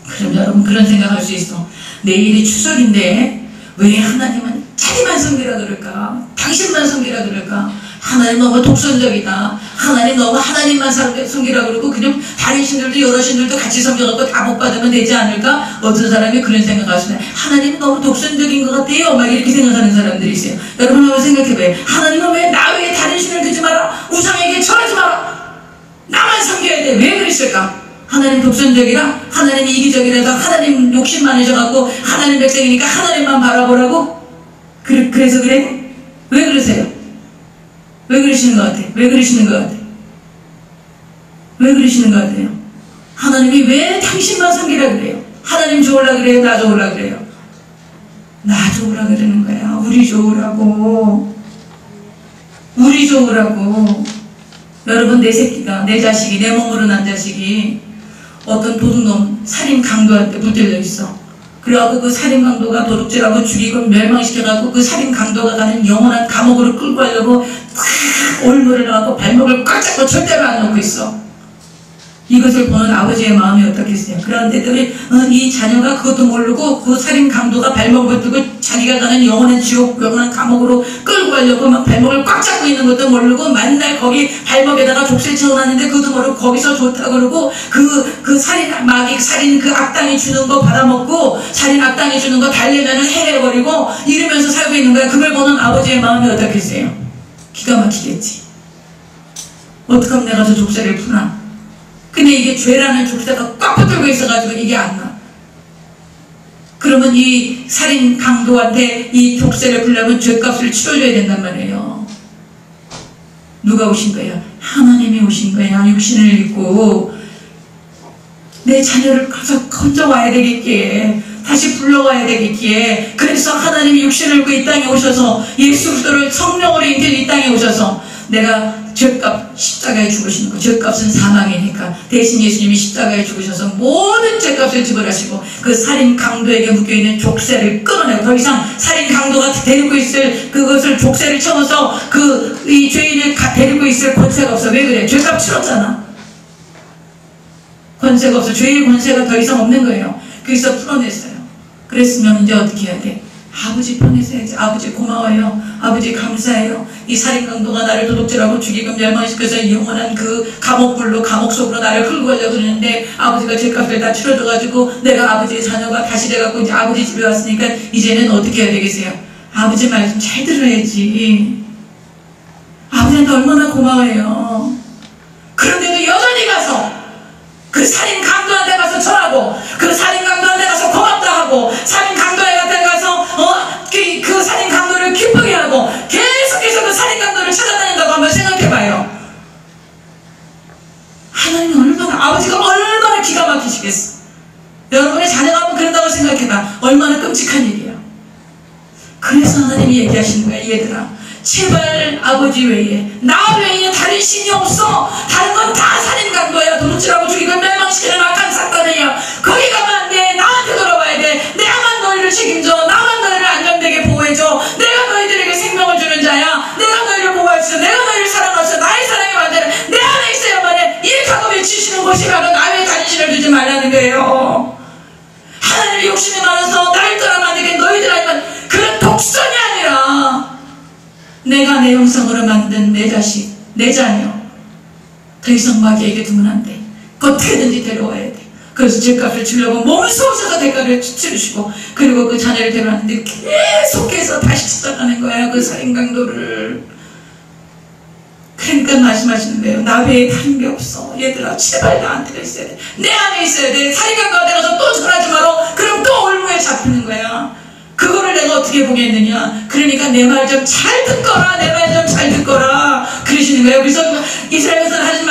그럼 여러분 그런 생각할 수 있어. 내일이 추석인데 왜 하나님은 자기만 섬기라 그럴까? 당신만 섬기라 그럴까? 하나님 너무 독선적이다. 하나님 너무 하나님만 섬기라 그러고 그냥 다른 신들도 여러 신들도 같이 섬겨갖고 다 못 받으면 되지 않을까? 어떤 사람이 그런 생각을 하시네. 하나님 너무 독선적인 것 같아요. 막 이렇게 생각하는 사람들이 있어요. 여러분 한번 생각해봐요. 하나님은 왜 나 외에 다른 신을 두지 마라. 우상에게 절하지 마라. 나만 섬겨야 돼. 왜 그랬을까? 하나님 독선적이라? 하나님 이기적이라서 하나님 욕심 많으셔갖고 하나님 백성이니까 하나님만 바라보라고? 그래서 그래? 왜 그러세요? 왜 그러시는 것 같아요? 왜 그러시는 것 같아요? 왜 그러시는 것 같아요? 하나님이 왜 당신만 섬기라 그래요? 하나님 좋으라 그래요? 나 좋으라 그래요? 나 좋으라 그러는 거야. 우리 좋으라고. 우리 좋으라고. 여러분, 내 새끼가, 내 자식이, 내 몸으로 난 자식이 어떤 도둑놈 살인 강도한테 붙들려 있어. 그래갖고 그 살인 강도가 도둑질하고 죽이고 멸망시켜갖고 그 살인 강도가 가는 영원한 감옥으로 끌고 가려고 탁 올무를 하고 발목을 꽉 잡고 절대로 안 놓고 있어. 이것을 보는 아버지의 마음이 어떻겠어요? 그런데 이 자녀가 그것도 모르고 그 살인 강도가 발목을 붙들고 자기가 가는 영원한 지옥, 영원한 감옥으로 끌고 가려고 막 발목을 꽉 잡고 있는 것도 모르고 맨날 거기 발목에다가 족쇄 채워놨는데 그것도 모르고 거기서 좋다 그러고 그 살인 그 악당이 주는 거 받아먹고 살인 악당이 주는 거 달래면은 해해버리고 이러면서 살고 있는 거야. 그걸 보는 아버지의 마음이 어떻겠어요? 기가 막히겠지. 어떻게 하면 내가 저 족쇄를 푸나? 근데 이게 죄라는 족쇄가 꽉 붙들고 있어가지고 이게 안 나. 그러면 이 살인 강도한테 이 족쇄를 풀려면 죄값을 치러줘야 된단 말이에요. 누가 오신 거예요? 하나님이 오신 거예요. 육신을 입고 내 자녀를 가서 건져와야 되겠기에, 다시 불러와야 되겠기에, 그래서 하나님이 육신을 입고 이 땅에 오셔서 예수 그리스도를 성령으로 인도해 이 땅에 오셔서 내가 죄값 십자가에 죽으시는 거, 죄값은 사망이니까 대신 예수님이 십자가에 죽으셔서 모든 죄값을 지불하시고 그 살인 강도에게 묶여있는 족쇄를 끊어내고 더 이상 살인 강도가 데리고 있을 그것을 족쇄를 쳐서 이 죄인을 데리고 있을 권세가 없어. 왜 그래? 죄값 치렀잖아. 권세가 없어. 죄의 권세가 더 이상 없는 거예요. 그래서 풀어냈어요. 그랬으면 이제 어떻게 해야 돼? 아버지 편에서야지. 아버지 고마워요. 아버지 감사해요. 이 살인 강도가 나를 도둑질하고 죽이고 멸망시켜서 영원한 그 감옥불로 감옥 속으로 나를 끌고 가려고 그러는데 아버지가 죄값을 다 치러줘가지고 내가 아버지의 자녀가 다시 돼갖고 이제 아버지 집에 왔으니까 이제는 어떻게 해야 되겠어요? 아버지 말씀 잘 들어야지. 아버지한테 얼마나 고마워요. 그런데도 여전히 가서 그 살인 강도한테 가서 절하고 그 살인 강도한테 가서 고맙다 하고 살인 강도한테 가서 그 살인 강도를 기쁘게 하고 계속해서 그 살인 강도를 찾아다닌다고 한번 생각해봐요. 하나님은 얼마나, 아버지가 얼마나 기가 막히시겠어. 여러분의 자녀가 한번 그런다고 생각해봐. 얼마나 끔찍한 일이야. 그래서 하나님이 얘기하시는 거야. 얘들아, 제발 아버지 외에 나 외에 다른 신이 없어. 다른 건 다 살인 강도야. 도둑질하고 죽이고 멸망시키는 악한 사탄이야. 거기 가면 안 돼. 나한테 돌아와야 돼. 내가만 너희를 책임져. 나만 너희를 안전되게 보호해줘. 내가 너희들에게 생명을 주는 자야. 내가 너희를 보호할 수 있어. 내가 너희를 사랑할 수 있어. 나의 사랑의 만대는 내 안에 있어야만 해. 이렇게 하고 외치시는 곳이 바로 나 외에 다른 신을 두지 말라는 거예요. 하나님의 욕심이 많아서 나를 떠나면 안 되게 너희들 아니면 그런 독선이 아니라 내가 내 형상으로 만든 내 자식, 내 자녀 더 이상 마귀에게 두면 안 돼. 어떻게든지 데려와야 돼. 그래서 죄값을 주려고 몸을 쏘셔서 대가를 치르시고 그리고 그 자녀를 데려왔는데 계속해서 다시 찾아가는 거야. 그 살인 강도를. 그러니까 말씀하시는 거예요. 나 외에 다른 게 없어. 얘들아, 제발 나한테 있어야 돼. 내 안에 있어야 돼. 살인 강도한테 가서 또 전하지 마라. 그럼 또 올무에 잡히는 거야. 그거를 내가 어떻게 보겠느냐. 그러니까 내 말 좀 잘 듣거라. 내 말 좀 잘 듣거라. 그러시는 거예요. 그래서 이스라엘에서 하신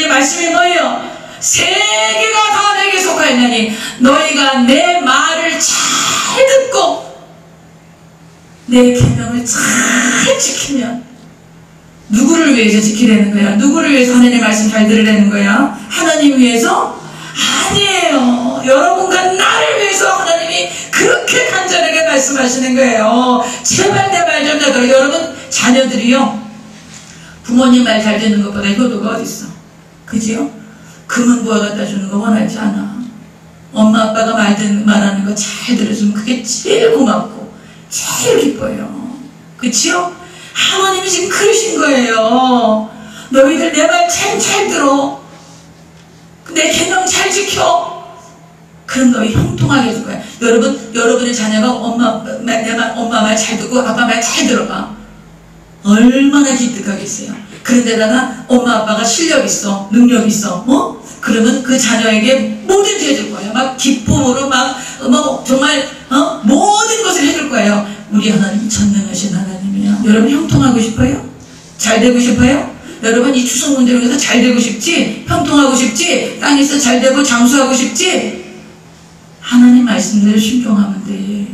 말씀이 뭐예요? 세계가 다 내게 속하였나니 너희가 내 말을 잘 듣고 내 계명을 잘 지키면. 누구를 위해서 지키라는 거야? 누구를 위해서 하나님의 말씀 잘 들으라는 거야? 하나님 위해서? 아니에요. 여러분과 나를 위해서 하나님이 그렇게 간절하게 말씀하시는 거예요. 제발 내 말 좀 들어. 여러분 자녀들이요, 부모님 말 잘 듣는 것보다 효도가 어디 있어? 그지요? 금은 부화 갖다 주는 거 원하지 않아. 엄마 아빠가 말하는 거 잘 들어주면 그게 제일 고맙고 제일 기뻐요. 그치요? 하나님이 지금 그러신 거예요. 너희들 내 말 잘 들어. 내 계명 잘 지켜. 그럼 너희 형통하게 해줄 거야. 여러분의 자녀가 엄마 말 잘 듣고 아빠 말 잘 들어봐. 얼마나 기특하겠어요. 그런데다가 엄마 아빠가 실력 있어, 능력 있어, 그러면 그 자녀에게 뭐든지 해줄 거예요. 막 기쁨으로 정말 모든 것을 해줄 거예요. 우리 하나님 전능하신 하나님이야. 여러분 형통하고 싶어요? 잘 되고 싶어요? 여러분 이 추석 문제로 해서 잘 되고 싶지? 형통하고 싶지? 땅에서 잘 되고 장수하고 싶지? 하나님 말씀대로 순종하면 돼.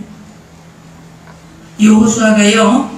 여호수아가요,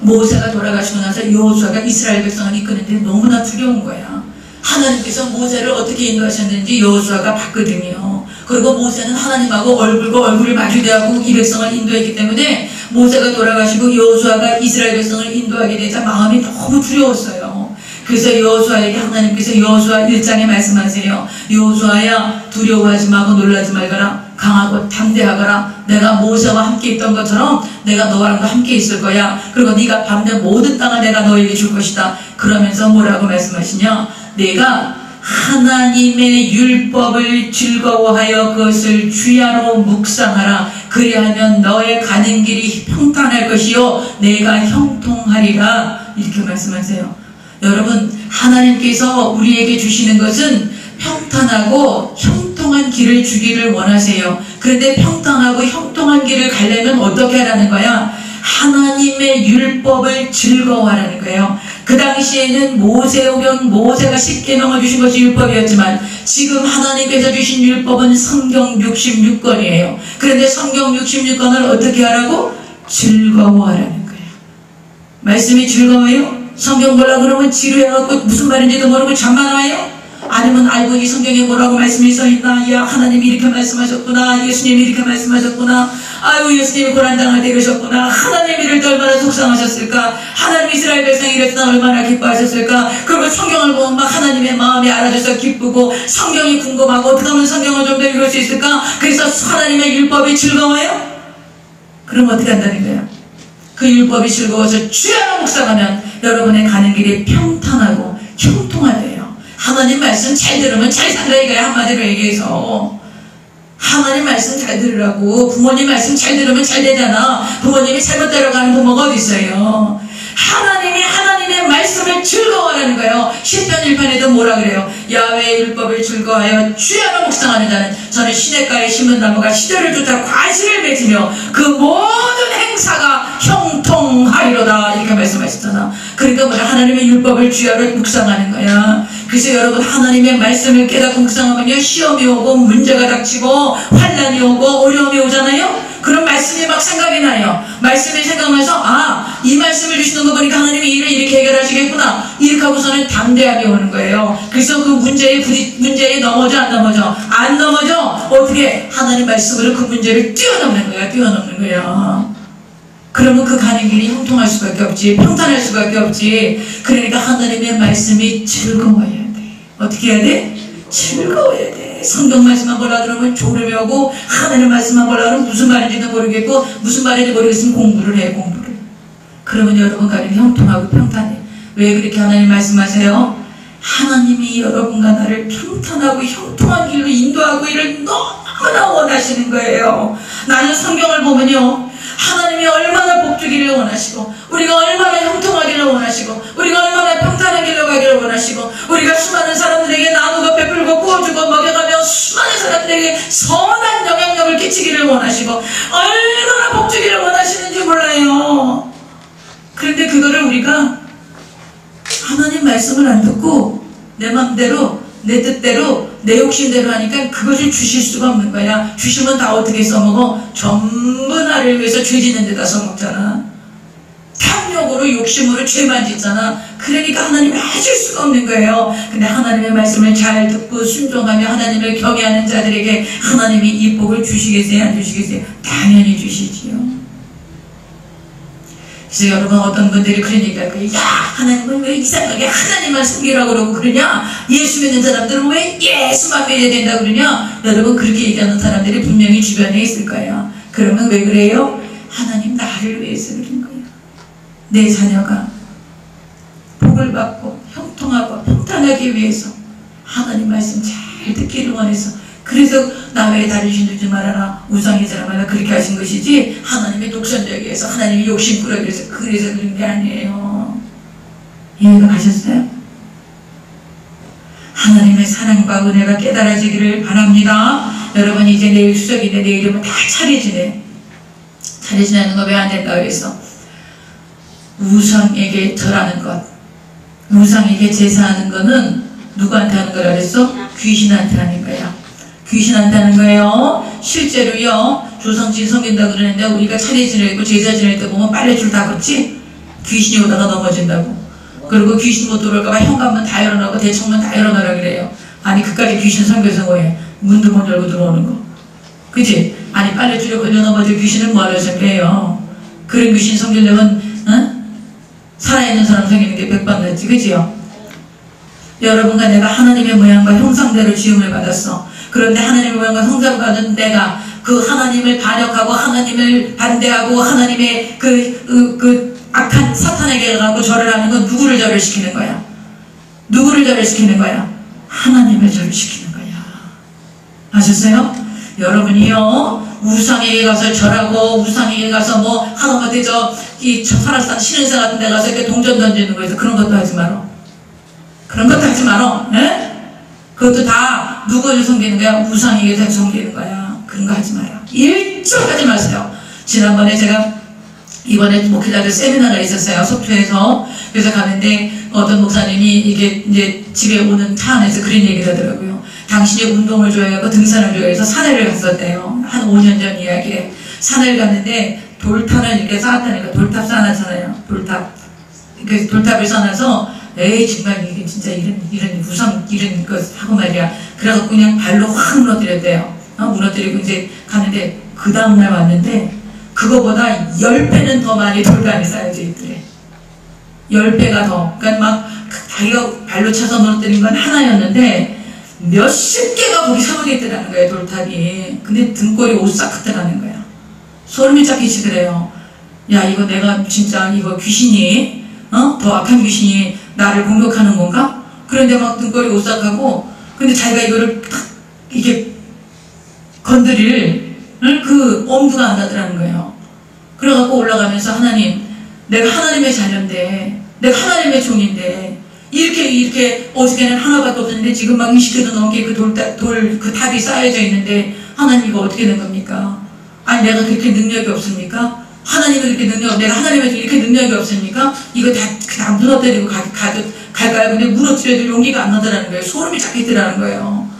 모세가 돌아가시고 나서 여호수아가 이스라엘 백성을 이끄는데 너무나 두려운 거야. 하나님께서 모세를 어떻게 인도하셨는지 여호수아가 봤거든요. 그리고 모세는 하나님하고 얼굴과 얼굴을 마주대하고 이 백성을 인도했기 때문에 모세가 돌아가시고 여호수아가 이스라엘 백성을 인도하게 되자 마음이 너무 두려웠어요. 그래서 여호수아에게 하나님께서 여호수아 1장에 말씀하세요. 여호수아야, 두려워하지 말고 놀라지 말거라. 강하고 담대하거라. 내가 모세와 함께 있던 것처럼 내가 너와랑도 함께 있을 거야. 그리고 네가 밟는 모든 땅을 내가 너에게 줄 것이다. 그러면서 뭐라고 말씀하시냐? 내가 하나님의 율법을 즐거워하여 그것을 주야로 묵상하라. 그리하면 너의 가는 길이 평탄할 것이요 내가 형통하리라. 이렇게 말씀하세요. 여러분, 하나님께서 우리에게 주시는 것은 평탄하고 형통한 길을 주기를 원하세요. 그런데 평탄하고 형통한 길을 가려면 어떻게 하라는 거야? 하나님의 율법을 즐거워하라는 거예요. 그 당시에는 모세오경, 모세가 10계명을 주신 것이 율법이었지만 지금 하나님께서 주신 율법은 성경 66권이에요. 그런데 성경 66권을 어떻게 하라고? 즐거워하라는 거예요. 말씀이 즐거워요? 성경 보려고 그러면 지루해갖고 무슨 말인지도 모르고 잠만 와요? 아니면 알고 이 성경에 뭐라고 말씀이 써있나? 야, 하나님이 이렇게 말씀하셨구나. 예수님이 이렇게 말씀하셨구나. 아유, 예수님이 고난당할 때 이러셨구나. 하나님이 이럴 때 얼마나 속상하셨을까? 하나님 이스라엘 백성이 이럴 때 얼마나 기뻐하셨을까? 그리고 성경을 보면 막 하나님의 마음이 알아져서 기쁘고 성경이 궁금하고 어떻게 하면 성경을 좀 더 읽을 수 있을까? 그래서 하나님의 율법이 즐거워요? 그럼 어떻게 한다는 거예요? 그 율법이 즐거워서 주야로 묵상하면 여러분의 가는 길이 평탄하고 형통하대요. 하나님 말씀 잘 들으면 잘 산다 이거야. 한마디로 얘기해서 하나님 말씀 잘 들으라고. 부모님 말씀 잘 들으면 잘 되잖아. 부모님이 잘못 따라가는 부모가 어디 있어요? 하나님의 말씀을 즐거워하는 거예요. 시편 1편에도 뭐라 그래요? 야훼의 율법을 즐거워하여 주야로 묵상하는 자는 저는 시냇가에 심은 나무가 시절을 쫓아 과실을 맺으며 그 모든 행사가 형통하리로다. 이렇게 말씀하셨잖아. 그러니까 뭐야? 하나님의 율법을 주야로 묵상하는 거야. 그래서 여러분, 하나님의 말씀을 깨닫고 묵상하면요, 시험이 오고 문제가 닥치고 환난이 오고 어려움이 오잖아요. 그런 말씀이 막 생각이 나요. 말씀이 생각나서 이 말씀을 주시는 거 보니까 하나님이 일을 이렇게 해결하시겠구나. 이렇게 하고서는 담대함이 오는 거예요. 그래서 그 문제에 넘어져 안 넘어져? 안 넘어져. 어떻게? 하나님 말씀으로 그 문제를 뛰어넘는 거야. 뛰어넘는 거야. 그러면 그 가는 길이 형통할 수밖에 없지. 평탄할 수밖에 없지. 그러니까 하나님의 말씀이 즐거워야 돼. 어떻게 해야 돼? 즐거워야 돼. 성경 말씀만 보려고 그러면 졸음이 오고 하나님 말씀만 보려고 그러면 무슨 말인지도 모르겠고 무슨 말인지 모르겠으면 공부를 해. 그러면 여러분 가는 게 형통하고 평탄해. 왜 그렇게 하나님 말씀하세요? 하나님이 여러분과 나를 평탄하고 형통한 길로 인도하고 이를 너무나 원하시는 거예요. 나는 성경을 보면요, 하나님이 얼마나 복주기를 원하시고 우리가 얼마나 형통하기를 원하시고 우리가 얼마나 평탄한 길로 가기를 원하시고 우리가 수많은 사람들에게 나누고 베풀고 구워주고 먹여가며 수많은 사람들에게 선한 영향력을 끼치기를 원하시고 얼마나 복주기를 원하시는지 몰라요. 그런데 그거를 우리가 하나님 말씀을 안 듣고 내 맘대로 내 뜻대로 내 욕심대로 하니까 그것을 주실 수가 없는 거야. 주시면 다 어떻게 써먹어? 전부 나를 위해서 죄 짓는 데다 써먹잖아. 탐욕으로 욕심으로 죄만 짓잖아. 그러니까 하나님이 해줄 수가 없는 거예요. 근데 하나님의 말씀을 잘 듣고 순종하며 하나님을 경외하는 자들에게 하나님이 이 복을 주시겠어요? 안 주시겠어요? 당연히 주시지요. 그래서 여러분, 어떤 분들이 그런 얘기할 거예요. 야, 하나님은 왜 이상하게 하나님만 섬기라고 그러고 그러냐? 예수 믿는 사람들은 왜 예수만 믿어야 된다고 그러냐? 여러분, 그렇게 얘기하는 사람들이 분명히 주변에 있을 거예요. 그러면 왜 그래요? 하나님 나를 위해서 그런 거예요. 내 자녀가 복을 받고 형통하고 평탄하기 위해서 하나님 말씀 잘 듣기를 원해서, 그래서 나 외에 다른 신 두지 말아라, 우상의 사람마다 그렇게 하신 것이지 하나님의 독선되기 위해서, 하나님의 욕심꾸러기 위해서 그래서 그런 게 아니에요. 이해가 가셨어요? 하나님의 사랑과 은혜가 깨달아지기를 바랍니다. 여러분, 이제 내일 수석인데 내일이면 다 차례지네. 차례 지내는 거 왜 안 된다 그랬어? 우상에게 절하는 것, 우상에게 제사하는 거는 누구한테 하는 거라 그랬어? 귀신한테 하는 거야. 귀신한테 하는 거예요. 실제로요, 조상신 섬긴다 그러는데 우리가 차례 지내고 제사 지낼 때 보면 빨래줄 다 걷지? 귀신이 오다가 넘어진다고. 그리고 귀신 못 들어올까봐 현관문 다 열어놓고 대청문 다 열어놓으라 그래요. 아니 그까지 귀신 섬겨서 뭐해? 문도 못 열고 들어오는 거. 그치? 아니 빨래줄에 걸려 넘어져 귀신을 뭐하러 섬겨요? 그런 귀신 섬기려면 살아있는 사람 섬기는 게 100번 낫지. 그치요? 여러분과 내가 하나님의 모양과 형상대로 지음을 받았어. 그런데 하나님의 모양과 형상을 받은 내가 그 하나님을 반역하고 하나님을 반대하고 하나님의 그 악한 사탄에게 가고 절을 하는 건 누구를 절을시키는 거야? 누구를 절을시키는 거야? 하나님을 절을시키는 거야. 아셨어요? 여러분이요 우상에게 가서 절하고 우상에게 가서 뭐 하나님한테 이 설악산 신흥사 같은 데 가서 이렇게 동전 던지는 거에서 그런 것도 하지 마라. 그런 것도 하지 마라. 예? 그것도 다 누구를 섬기는 거야? 우상에게 다 섬기는 거야. 그런 거 하지 마라. 일절 하지 마세요. 지난번에 제가 이번에 목회자들 세미나가 있었어요. 속초에서. 그래서 가는데 어떤 목사님이 이게 이제 집에 오는 차 안에서 그런 얘기를 하더라고요. 당신이 운동을 좋아하고 등산을 좋아해서 산에를 갔었대요. 한 5년 전 이야기에. 산을 갔는데 돌탑을 이렇게 쌓았다니까. 돌탑 쌓아놨잖아요. 돌탑. 그래서 돌탑을 쌓아놔서 에이 정말 이게 진짜 이런 우상 이런 거 하고 말이야. 그래서 그냥 발로 확 무너뜨렸대요. 무너뜨리고 이제 가는데 그 다음날 왔는데 그거보다 10배는 더 많이 돌담이 쌓여져 있더래. 10배가 더. 그러니까 막 자기가 발로 차서 무너뜨린 건 하나였는데 몇십 개가 거기 세워져 있더라는 거예요. 돌탑이. 근데 등골이 오싹 같더라는 거야. 소름이 쫙 끼치더래요. 야 이거 내가 진짜 이거 귀신이 더 악한 귀신이 나를 공격하는 건가? 그런데 막 등골이 오싹하고 근데 자기가 이거를 탁 이게 건드릴 그 엄두가 안 나더라는 거예요. 그래갖고 올라가면서 하나님 내가 하나님의 자녀인데 내가 하나님의 종인데 이렇게 어저께는 하나밖에 없었는데 지금 막 20개도 넘게 그 탑이 쌓여져 있는데 하나님 이거 어떻게 된 겁니까? 아니 내가 그렇게 능력이 없습니까? 하나님이 그렇게 내가 하나님의 이렇게 능력이 없습니까? 이거 다 무너뜨리고 갈까요? 근데 무너뜨려도 용기가 안 나더라는 거예요. 소름이 쫙 끼더라는 거예요.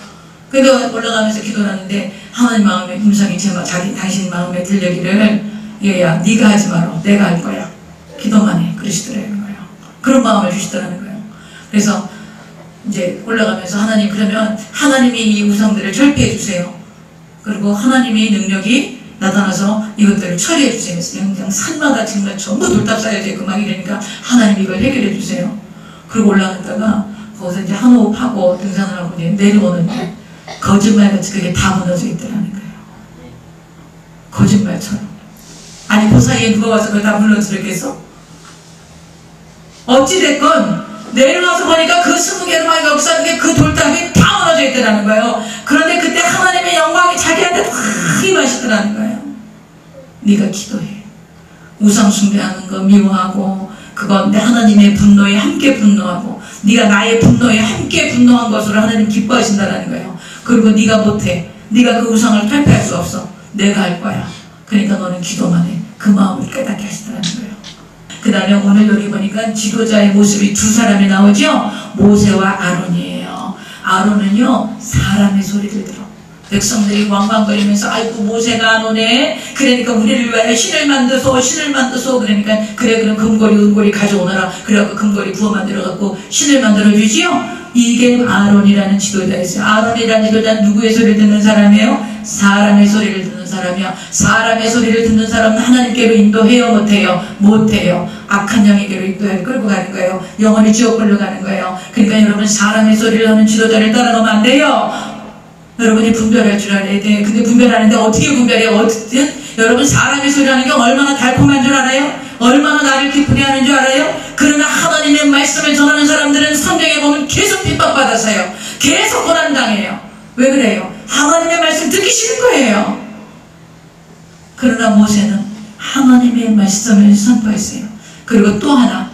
그래서 올라가면서 기도를 하는데 하나님 마음의 음성이 당신 마음에 들려기를 얘야 네가 하지 마라. 내가 할 거야. 기도만 해. 그러시더라는 거예요. 그런 마음을 주시더라는 거예요. 그래서 이제 올라가면서 하나님 그러면 하나님이 이 우상들을 철폐해 주세요. 그리고 하나님의 능력이 나타나서 이것들을 처리해 주세요. 그냥 산마다 정말 전부 돌탑 쌓여져 있고 막 이러니까 하나님 이걸 해결해 주세요. 그리고 올라갔다가 거기서 이제 한 호흡 하고 등산을 하고 이제 내려오는데 거짓말같이 그게 다 무너져 있더라는 거예요. 거짓말처럼. 아니 그 사이에 누가 와서 그걸 다 무너뜨렸겠어? 어찌됐건 내려와서 보니까 그 20개를 막 역사하는 게 그 돌탑이 다 무너져 있더라는 거예요. 그런데 그때 하나님의 영광이 자기한테 확 임하시더라는 거예요. 네가 기도해. 우상 숭배하는 거 미워하고 그건 내 하나님의 분노에 함께 분노하고 네가 나의 분노에 함께 분노한 것으로 하나님 기뻐하신다는 거예요. 그리고 네가 못해. 네가 그 우상을 탈피할 수 없어. 내가 할 거야. 그러니까 너는 기도만 해. 그 마음을 깨닫게 하시더라는 거예요. 그 다음에 오늘 여기 보니까 지도자의 모습이 두 사람이 나오죠. 모세와 아론이에요. 아론은요 사람의 소리를 들어. 백성들이 왕왕거리면서 아이고 모세가 안 오네. 그러니까 우리를 위하여 신을 만드소. 그러니까 그래 그럼 금고리 은고리 가져오너라. 그래갖고 금고리 부어 만들어갖고 신을 만들어주지요. 이게 아론이라는 지도자였어요. 아론이라는 지도자는 누구의 소리를 듣는 사람이에요? 사람의 소리를 듣는 사람이요. 사람의 소리를 듣는 사람은 하나님께로 인도해요? 못해요? 못해요. 악한 영에게로 인도해 끌고 가는 거예요. 영원히 지옥불로 가는 거예요. 그러니까 여러분 사람의 소리를 하는 지도자를 따라가면 안 돼요. 여러분이 분별할 줄 알아야 돼. 근데 분별하는데 어떻게 분별해요? 어쨌든 여러분 사람의 소리라는 게 얼마나 달콤한 줄 알아요? 얼마나 나를 기쁘게 하는 줄 알아요? 그러나 하나님의 말씀을 전하는 사람들은 성경에 보면 계속 핍박받아서요. 계속 고난당해요. 왜 그래요? 하나님의 말씀 듣기 싫은 거예요. 그러나 모세는 하나님의 말씀을 선포했어요. 그리고 또 하나,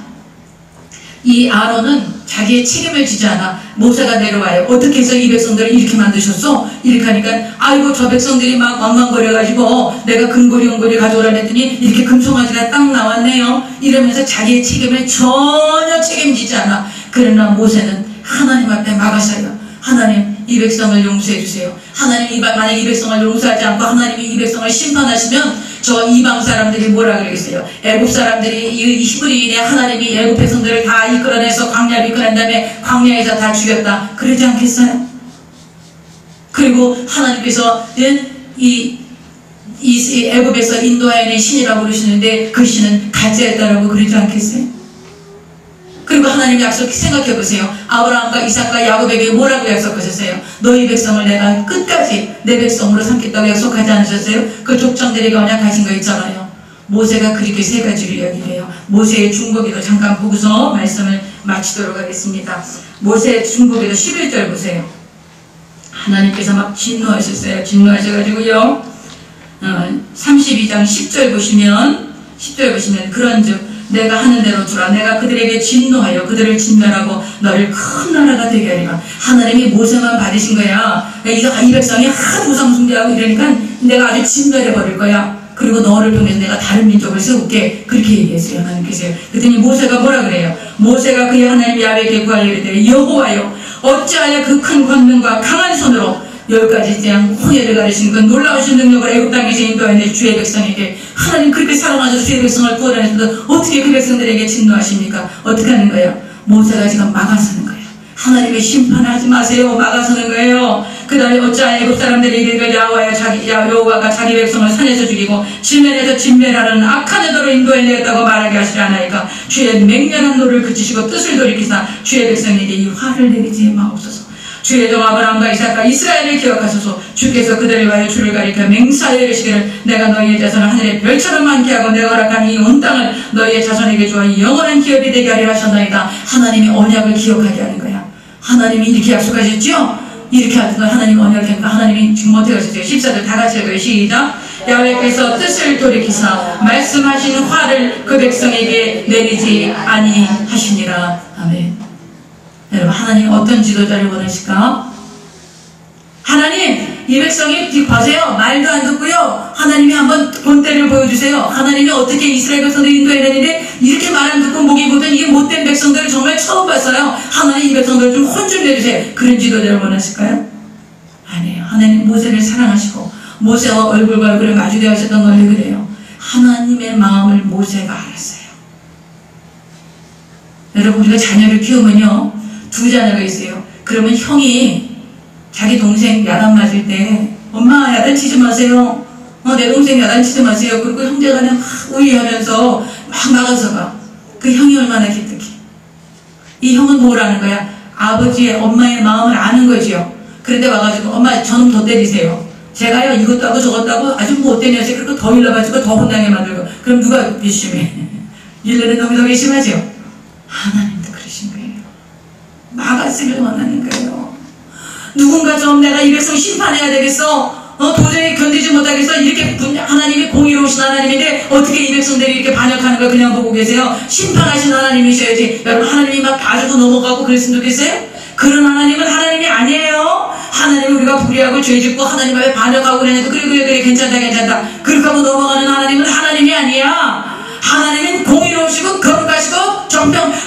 이 아론은 자기의 책임을 지지 않아. 모세가 내려와요. 어떻게 해서 이 백성들을 이렇게 만드셨어? 이렇게 하니까 아이고 저 백성들이 막 왕왕거려가지고 내가 금고리 은고리 가져오라 했더니 이렇게 금송아지가 딱 나왔네요. 이러면서 자기의 책임을 전혀 책임지지 않아. 그러나 모세는 하나님 앞에 막아서요. 하나님 이 백성을 용서해 주세요. 하나님 만약 이 백성을 용서하지 않고 하나님이 이 백성을 심판하시면 저 이방 사람들이 뭐라 그러겠어요? 애굽 사람들이 이 히브리인의 하나님이 애굽 백성들을 다 이끌어내서 광야를 이끌어낸 다음에 광야에서 다 죽였다. 그러지 않겠어요? 그리고 하나님께서 이 애굽에서 인도하여낸 신이라고 그러시는데 그 신은 가짜였다라고 그러지 않겠어요? 그리고 하나님 약속 생각해보세요. 아브라함과 이삭과 야곱에게 뭐라고 약속하셨어요? 너희 백성을 내가 끝까지 내 백성으로 삼겠다고 약속하지 않으셨어요? 그 족장들에게 언약하신 거 있잖아요. 모세가 그렇게 세 가지를 이야기해요. 모세의 중보기도 잠깐 보고서 말씀을 마치도록 하겠습니다. 모세의 중보기도 11절 보세요. 하나님께서 막 진노하셨어요. 진노하셔가지고요. 32장 10절 보시면 그런즉 내가 하는 대로 두라. 내가 그들에게 진노하여 그들을 진멸하고 너를 큰 나라가 되게 하리라. 하나님이 모세만 받으신 거야. 이 백성이 하도 우상 숭배하고 이러니까 내가 아주 진멸해 버릴 거야. 그리고 너를 통해서 내가 다른 민족을 세울게. 그렇게 얘기했어요. 하나님께서. 그랬더니 모세가 뭐라 그래요? 모세가 그의 하나님 야훼께 구하여 이르되 여호와여 어찌하여 그 큰 권능과 강한 손으로 10가지 재앙 홍해를 가르신 그 놀라우신 능력을 애굽 땅에서 인도하는 주의 백성에게 하나님 그렇게 사랑하셔서 주의 백성을 구원하셨는데 어떻게 그 백성들에게 진노하십니까? 어떻게 하는 거예요? 모세가 지금 막아서는 거예요. 하나님의 심판하지 마세요. 막아서는 거예요. 그 다음에 어찌하여 애굽 사람들이 이르기를 여호와가 자기 백성을 산에서 죽이고 지면에서 진멸하는 악한 의도로 인도해내겠다고 말하게 하시지 않으니까 주의 맹렬한 노를 그치시고 뜻을 돌이키사 주의 백성에게 이 화를 내리지 마옵소서. 주의 종 아브라함과 이삭과 이스라엘을 기억하소서. 주께서 그들을 위하여 주를 가리켜 맹세하여 이르시기를 내가 너희의 자손을 하늘의 별처럼 많게 하고 내가 허락한 이 온 땅을 너희의 자손에게 주어 영원한 기업이 되게 하리라 하셨나이다. 하나님이 언약을 기억하게 하는 거야. 하나님이 이렇게 약속하셨죠? 이렇게 하는 거 하나님이 언약하니까 하나님이 지금 어떻게 하셨어요? 14절 다 같이 읽어요. 시작. 야훼께서 뜻을 돌이키사 말씀하신 화를 그 백성에게 내리지 아니하시니라. 아멘. 여러분 하나님 어떤 지도자를 원하실까? 하나님 이 백성이 봐세요. 말도 안 듣고요. 하나님이 한번 본때를 보여주세요. 하나님이 어떻게 이스라엘 백성들 인도해내는데 이렇게 말 안 듣고 목이 고든 이 못된 백성들을 정말 처음 봤어요. 하나님 이 백성들을 좀 혼 좀 내주세요. 그런 지도자를 원하실까요? 아니에요. 하나님 모세를 사랑하시고 모세와 얼굴과 얼굴을 마주대어 하셨던 걸 왜 그래요? 하나님의 마음을 모세가 알았어요. 여러분 우리가 자녀를 키우면요 두 자녀가 있어요. 그러면 형이 자기 동생 야단 맞을 때 엄마 야단치지 마세요. 내 동생 야단치지 마세요. 그리고 형제간에 막 우위하면서 막 나가서 가. 그 형이 얼마나 기특해. 이 형은 뭘 아는 거야? 아버지의 엄마의 마음을 아는 거지요. 그런데 와가지고 엄마 저놈 더 때리세요. 제가요 이것도 하고 저것도 하고 아주 못된 녀석 그리고 더 일러가지고 더 혼나게 만들고 그럼 누가 괘씸해? 일러는 놈이 더 괘씸하죠. 하나님도 그러신 거예요. 막았으길 원하는 거예요. 누군가 좀 내가 이 백성 심판해야 되겠어. 도저히 견디지 못하겠어. 이렇게 하나님이 공의로우신 하나님인데 어떻게 이 백성들이 이렇게 반역하는 걸 그냥 보고 계세요? 심판하신 하나님이셔야지. 여러분 하나님이 막 봐주고 넘어가고 그랬으면 좋겠어요? 그런 하나님은 하나님이 아니에요. 하나님은 우리가 불의하고 죄짓고 하나님 앞에 반역하고 그래도 그래 괜찮다 그렇게 하고 넘어가는 하나님은 하나님이 아니야. 하나님은 공의로우시고 거룩하시고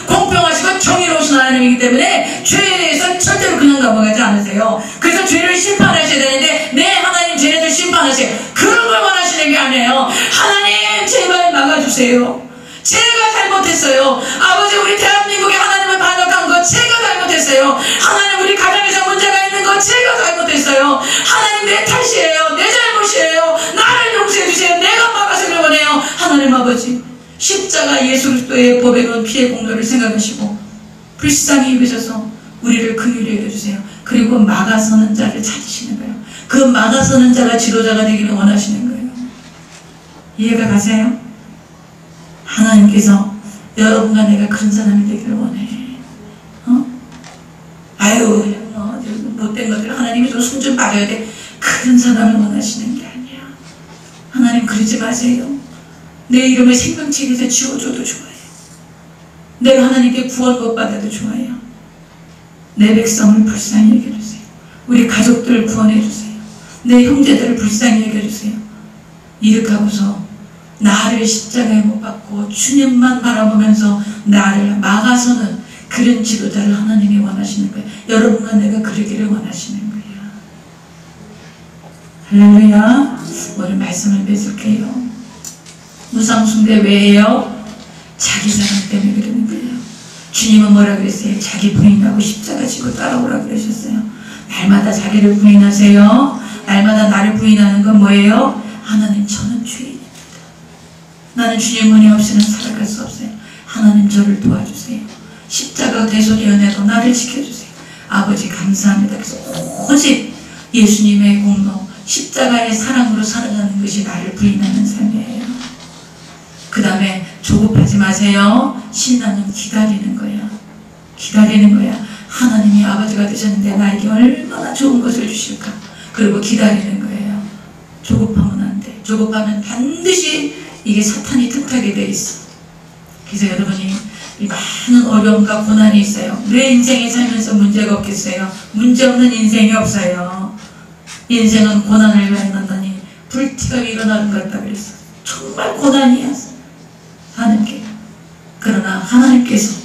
공평하시고 정의로우신 하나님이기 때문에 죄에 대해서 절대로 그냥 넘어가지 않으세요. 그래서 죄를 심판하셔야 되는데 하나님 쟤네들 심판하세요. 그런 걸 원하시는 게 아니에요. 하나님 제발 막아주세요. 제가 잘못했어요. 아버지 우리 대한민국에 하나님을 반역한 거 제가 잘못했어요. 하나님 우리 가정에서 문제가 있는 거 제가 잘못했어요. 하나님 내 탓이에요. 내 잘못이에요. 나를 용서해 주세요. 내가 막아서길 원해요. 하나님 아버지 십자가 예수 그리스도의 법에 놓은 피의 공로를 생각하시고 불쌍히 입으셔서 우리를 긍휼히 여겨주세요. 그리고 막아서는 자를 찾으시는 거예요. 그 막아서는 자가 지도자가 되기를 원하시는 거예요. 이해가 가세요? 하나님께서 여러분과 내가 그런 사람이 되기를 원해. 아유 못된 것들 하나님이 좀 숨 좀 빠져야 돼. 그런 사람을 원하시는 게 아니야. 하나님 그러지 마세요. 내 이름을 생명책에서 지워줘도 좋아요. 내가 하나님께 구원 못 받아도 좋아요. 내 백성을 불쌍히 여겨주세요. 우리 가족들을 구원해주세요. 내 형제들을 불쌍히 여겨주세요. 이렇게 하고서 나를 십자가에 못 박고 주님만 바라보면서 나를 막아서는 그런 지도자를 하나님이 원하시는 거예요. 여러분과 내가 그러기를 원하시는 거예요. 할렐루야. 오늘 말씀을 맺을게요. 우상숭배 왜 해요? 자기 사랑 때문에 그러는 거예요. 주님은 뭐라 그랬어요? 자기 부인하고 십자가 지고 따라오라 그러셨어요. 날마다 자기를 부인하세요. 날마다 나를 부인하는 건 뭐예요? 하나님, 저는 죄인입니다. 나는 주님 은혜 없이는 살아갈 수 없어요. 하나님, 저를 도와주세요. 십자가 대속연애로 나를 지켜주세요. 아버지 감사합니다. 그래서 오직 예수님의 공로, 십자가의 사랑으로 살아가는 것이 나를 부인하는 삶이에요. 그 다음에 조급하지 마세요. 신앙은 기다리는 거야. 기다리는 거야. 하나님이 아버지가 되셨는데 나에게 얼마나 좋은 것을 주실까. 그리고 기다리는 거예요. 조급하면 안 돼. 조급하면 반드시 이게 사탄이 틈타게 돼 있어. 그래서 여러분이 이 많은 어려움과 고난이 있어요. 내 인생에 살면서 문제가 없겠어요? 문제없는 인생이 없어요. 인생은 고난을 만난다니 불티가 일어나는 것 같다 그랬어. 정말 고난이야 사는 게. 그러나 하나님께서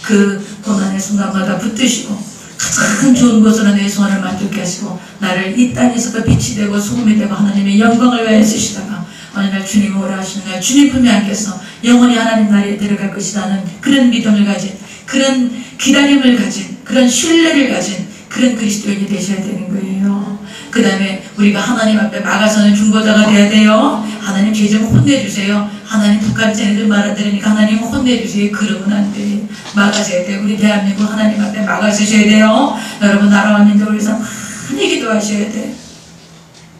그 고난의 순간마다 붙드시고 가장 좋은 것으로 내 소원을 만족케 하시고 나를 이 땅에서도 빛이 되고 소금이 되고 하나님의 영광을 위하여 쓰시다가 어느 날 주님이 오라 하시는 날 주님 품에 안겨서 영원히 하나님 나라에 들어갈 것이라는 그런 믿음을 가진, 그런 기다림을 가진, 그런 신뢰를 가진 그런 그리스도인이 되셔야 되는 거예요. 그 다음에 우리가 하나님 앞에 막아서는 중보자가 돼야 돼요. 하나님 죄 좀 혼내주세요. 하나님 북한 쟤네들 말아들으니까 하나님 혼내주세요. 그러면 안 돼. 막아서야 돼. 우리 대한민국 하나님 앞에 막아서셔야 돼요. 여러분 나라와 민족을 위해서 많이 기도하셔야 돼.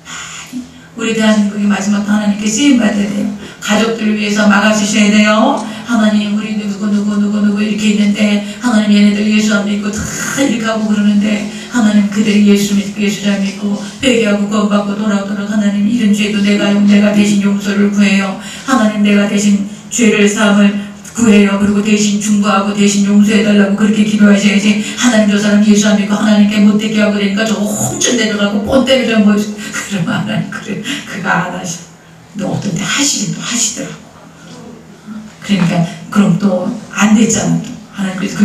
많이. 우리 대한민국이 마지막 하나님께 쓰임받아야 돼요. 가족들을 위해서 막아주셔야 돼요. 하나님 우리 누구 이렇게 있는데 하나님 얘네들 예수 안 믿고 다 이렇게 하고 그러는데 하나님 그들이 예수 믿고 예수 잘 믿고 회개하고 구원받고 돌아오도록 하나님 이런 죄도 내가 대신 용서를 구해요. 하나님 내가 대신 죄를 사함을 구해요. 그리고 대신 중보하고 대신 용서해달라고 그렇게 기도하셔야지. 하나님 저 사람 예수 안 믿고 하나님께 못되게 하고 그러니까 저 혼쭐 내려가고 뻔때를 좀 보여주고 그러면 하나님 그거 안 하셔. 너 어떤 데 하시긴 또 하시더라고. 그러니까 그럼 또 안 됐잖아. 또 하나님 그래서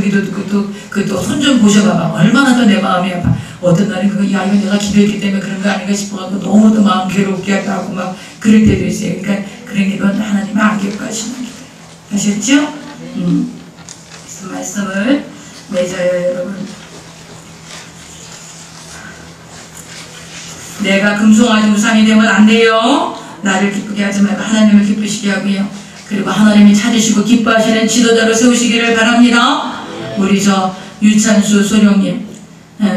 그도 손 좀 보셔봐봐. 얼마나 더 내 마음이 아파. 어떤 날은 야 이거 내가 기도했기 때문에 그런 거 아닌가 싶어갖고 너무 더 마음 괴롭게 하고 막 그럴 때도 있어요. 그러니까 그런 게 건 하나님 안개까지는 아셨죠? 그래서 말씀을 맺어요 여러분. 내가 금송아지 우상이 되면 안 돼요. 나를 기쁘게 하지 말고 하나님을 기쁘시게 하고요. 그리고 하나님이 찾으시고 기뻐하시는 지도자로 세우시기를 바랍니다. 우리 저 유찬수 소령님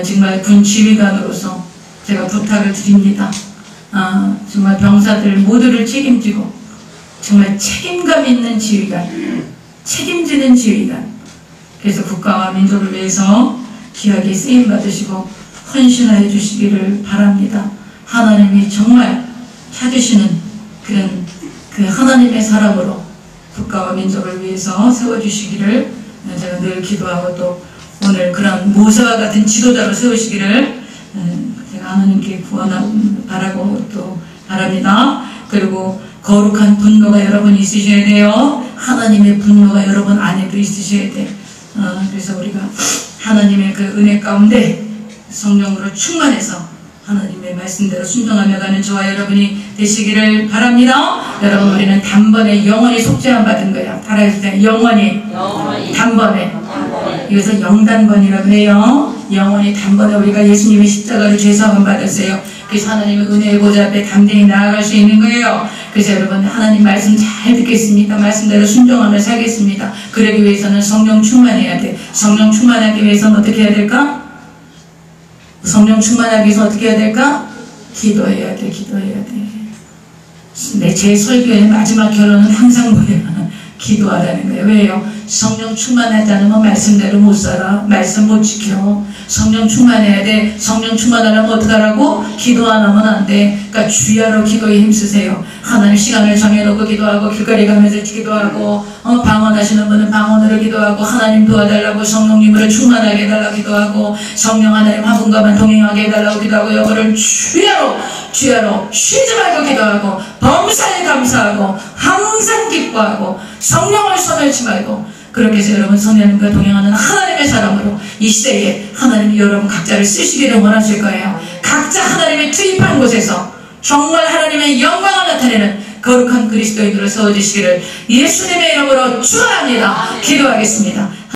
정말 군 지휘관으로서 제가 부탁을 드립니다. 정말 병사들 모두를 책임지고 정말 책임감 있는 지휘관, 책임지는 지휘관. 그래서 국가와 민족을 위해서 귀하게 쓰임받으시고 헌신하여 주시기를 바랍니다. 하나님이 정말 찾으시는 그런 그 하나님의 사람으로 국가와 민족을 위해서 세워주시기를 제가 늘 기도하고 또 오늘 그런 모세와 같은 지도자로 세우시기를 제가 하나님께 구원하고 바라고 또 바랍니다. 그리고 거룩한 분노가 여러분 있으셔야 돼요. 하나님의 분노가 여러분 안에도 있으셔야 돼. 그래서 우리가 하나님의 그 은혜 가운데 성령으로 충만해서 하나님의 말씀대로 순종하며 가는 저와 여러분이 되시기를 바랍니다. 여러분 우리는 단번에 영원히 속죄함 받은 거야. 따라해줄 때 영원히 단번에. 이것을 영단번이라고 해요. 영원히 단번에 우리가 예수님의 십자가를 죄사함 받았어요. 그래서 하나님의 은혜의 보좌 앞에 담대히 나아갈 수 있는 거예요. 그래서 여러분 하나님 말씀 잘 듣겠습니다. 말씀대로 순종하며 살겠습니다. 그러기 위해서는 성령 충만해야 돼. 성령 충만하기 위해서는 어떻게 해야 될까? 성령 충만하기 위해서 어떻게 해야 될까? 기도해야 돼. 기도해야 돼. 제 설교의 마지막 결론은 항상 뭐야? 기도하라는 거예요. 왜요? 성령 충만하지 않으면 말씀대로 못 살아. 말씀 못 지켜. 성령 충만해야 돼. 성령 충만하려면 어떡하라고? 기도 안 하면 안 돼. 그러니까 주야로 기도에 힘쓰세요. 하나님 시간을 정해놓고 기도하고 길거리 가면서 기도하고 방언하시는 분은 방언으로 기도하고 하나님 도와달라고 성령님으로 충만하게 해달라고 기도하고 성령 하나님 한 분과만 동행하게 해달라고 기도하고 여거를 주야로 쉬지 말고 기도하고 범사에 감사하고 항상 기뻐하고 성령을 써놓지 말고 그렇게 해서 여러분 성령님과 동행하는 하나님의 사람으로 이 시대에 하나님이 여러분 각자를 쓰시기를 원하실 거예요. 각자 하나님의 투입한 곳에서 정말 하나님의 영광을 나타내는 거룩한 그리스도인으로 세워주시기를 예수님의 이름으로 축원합니다. 기도하겠습니다.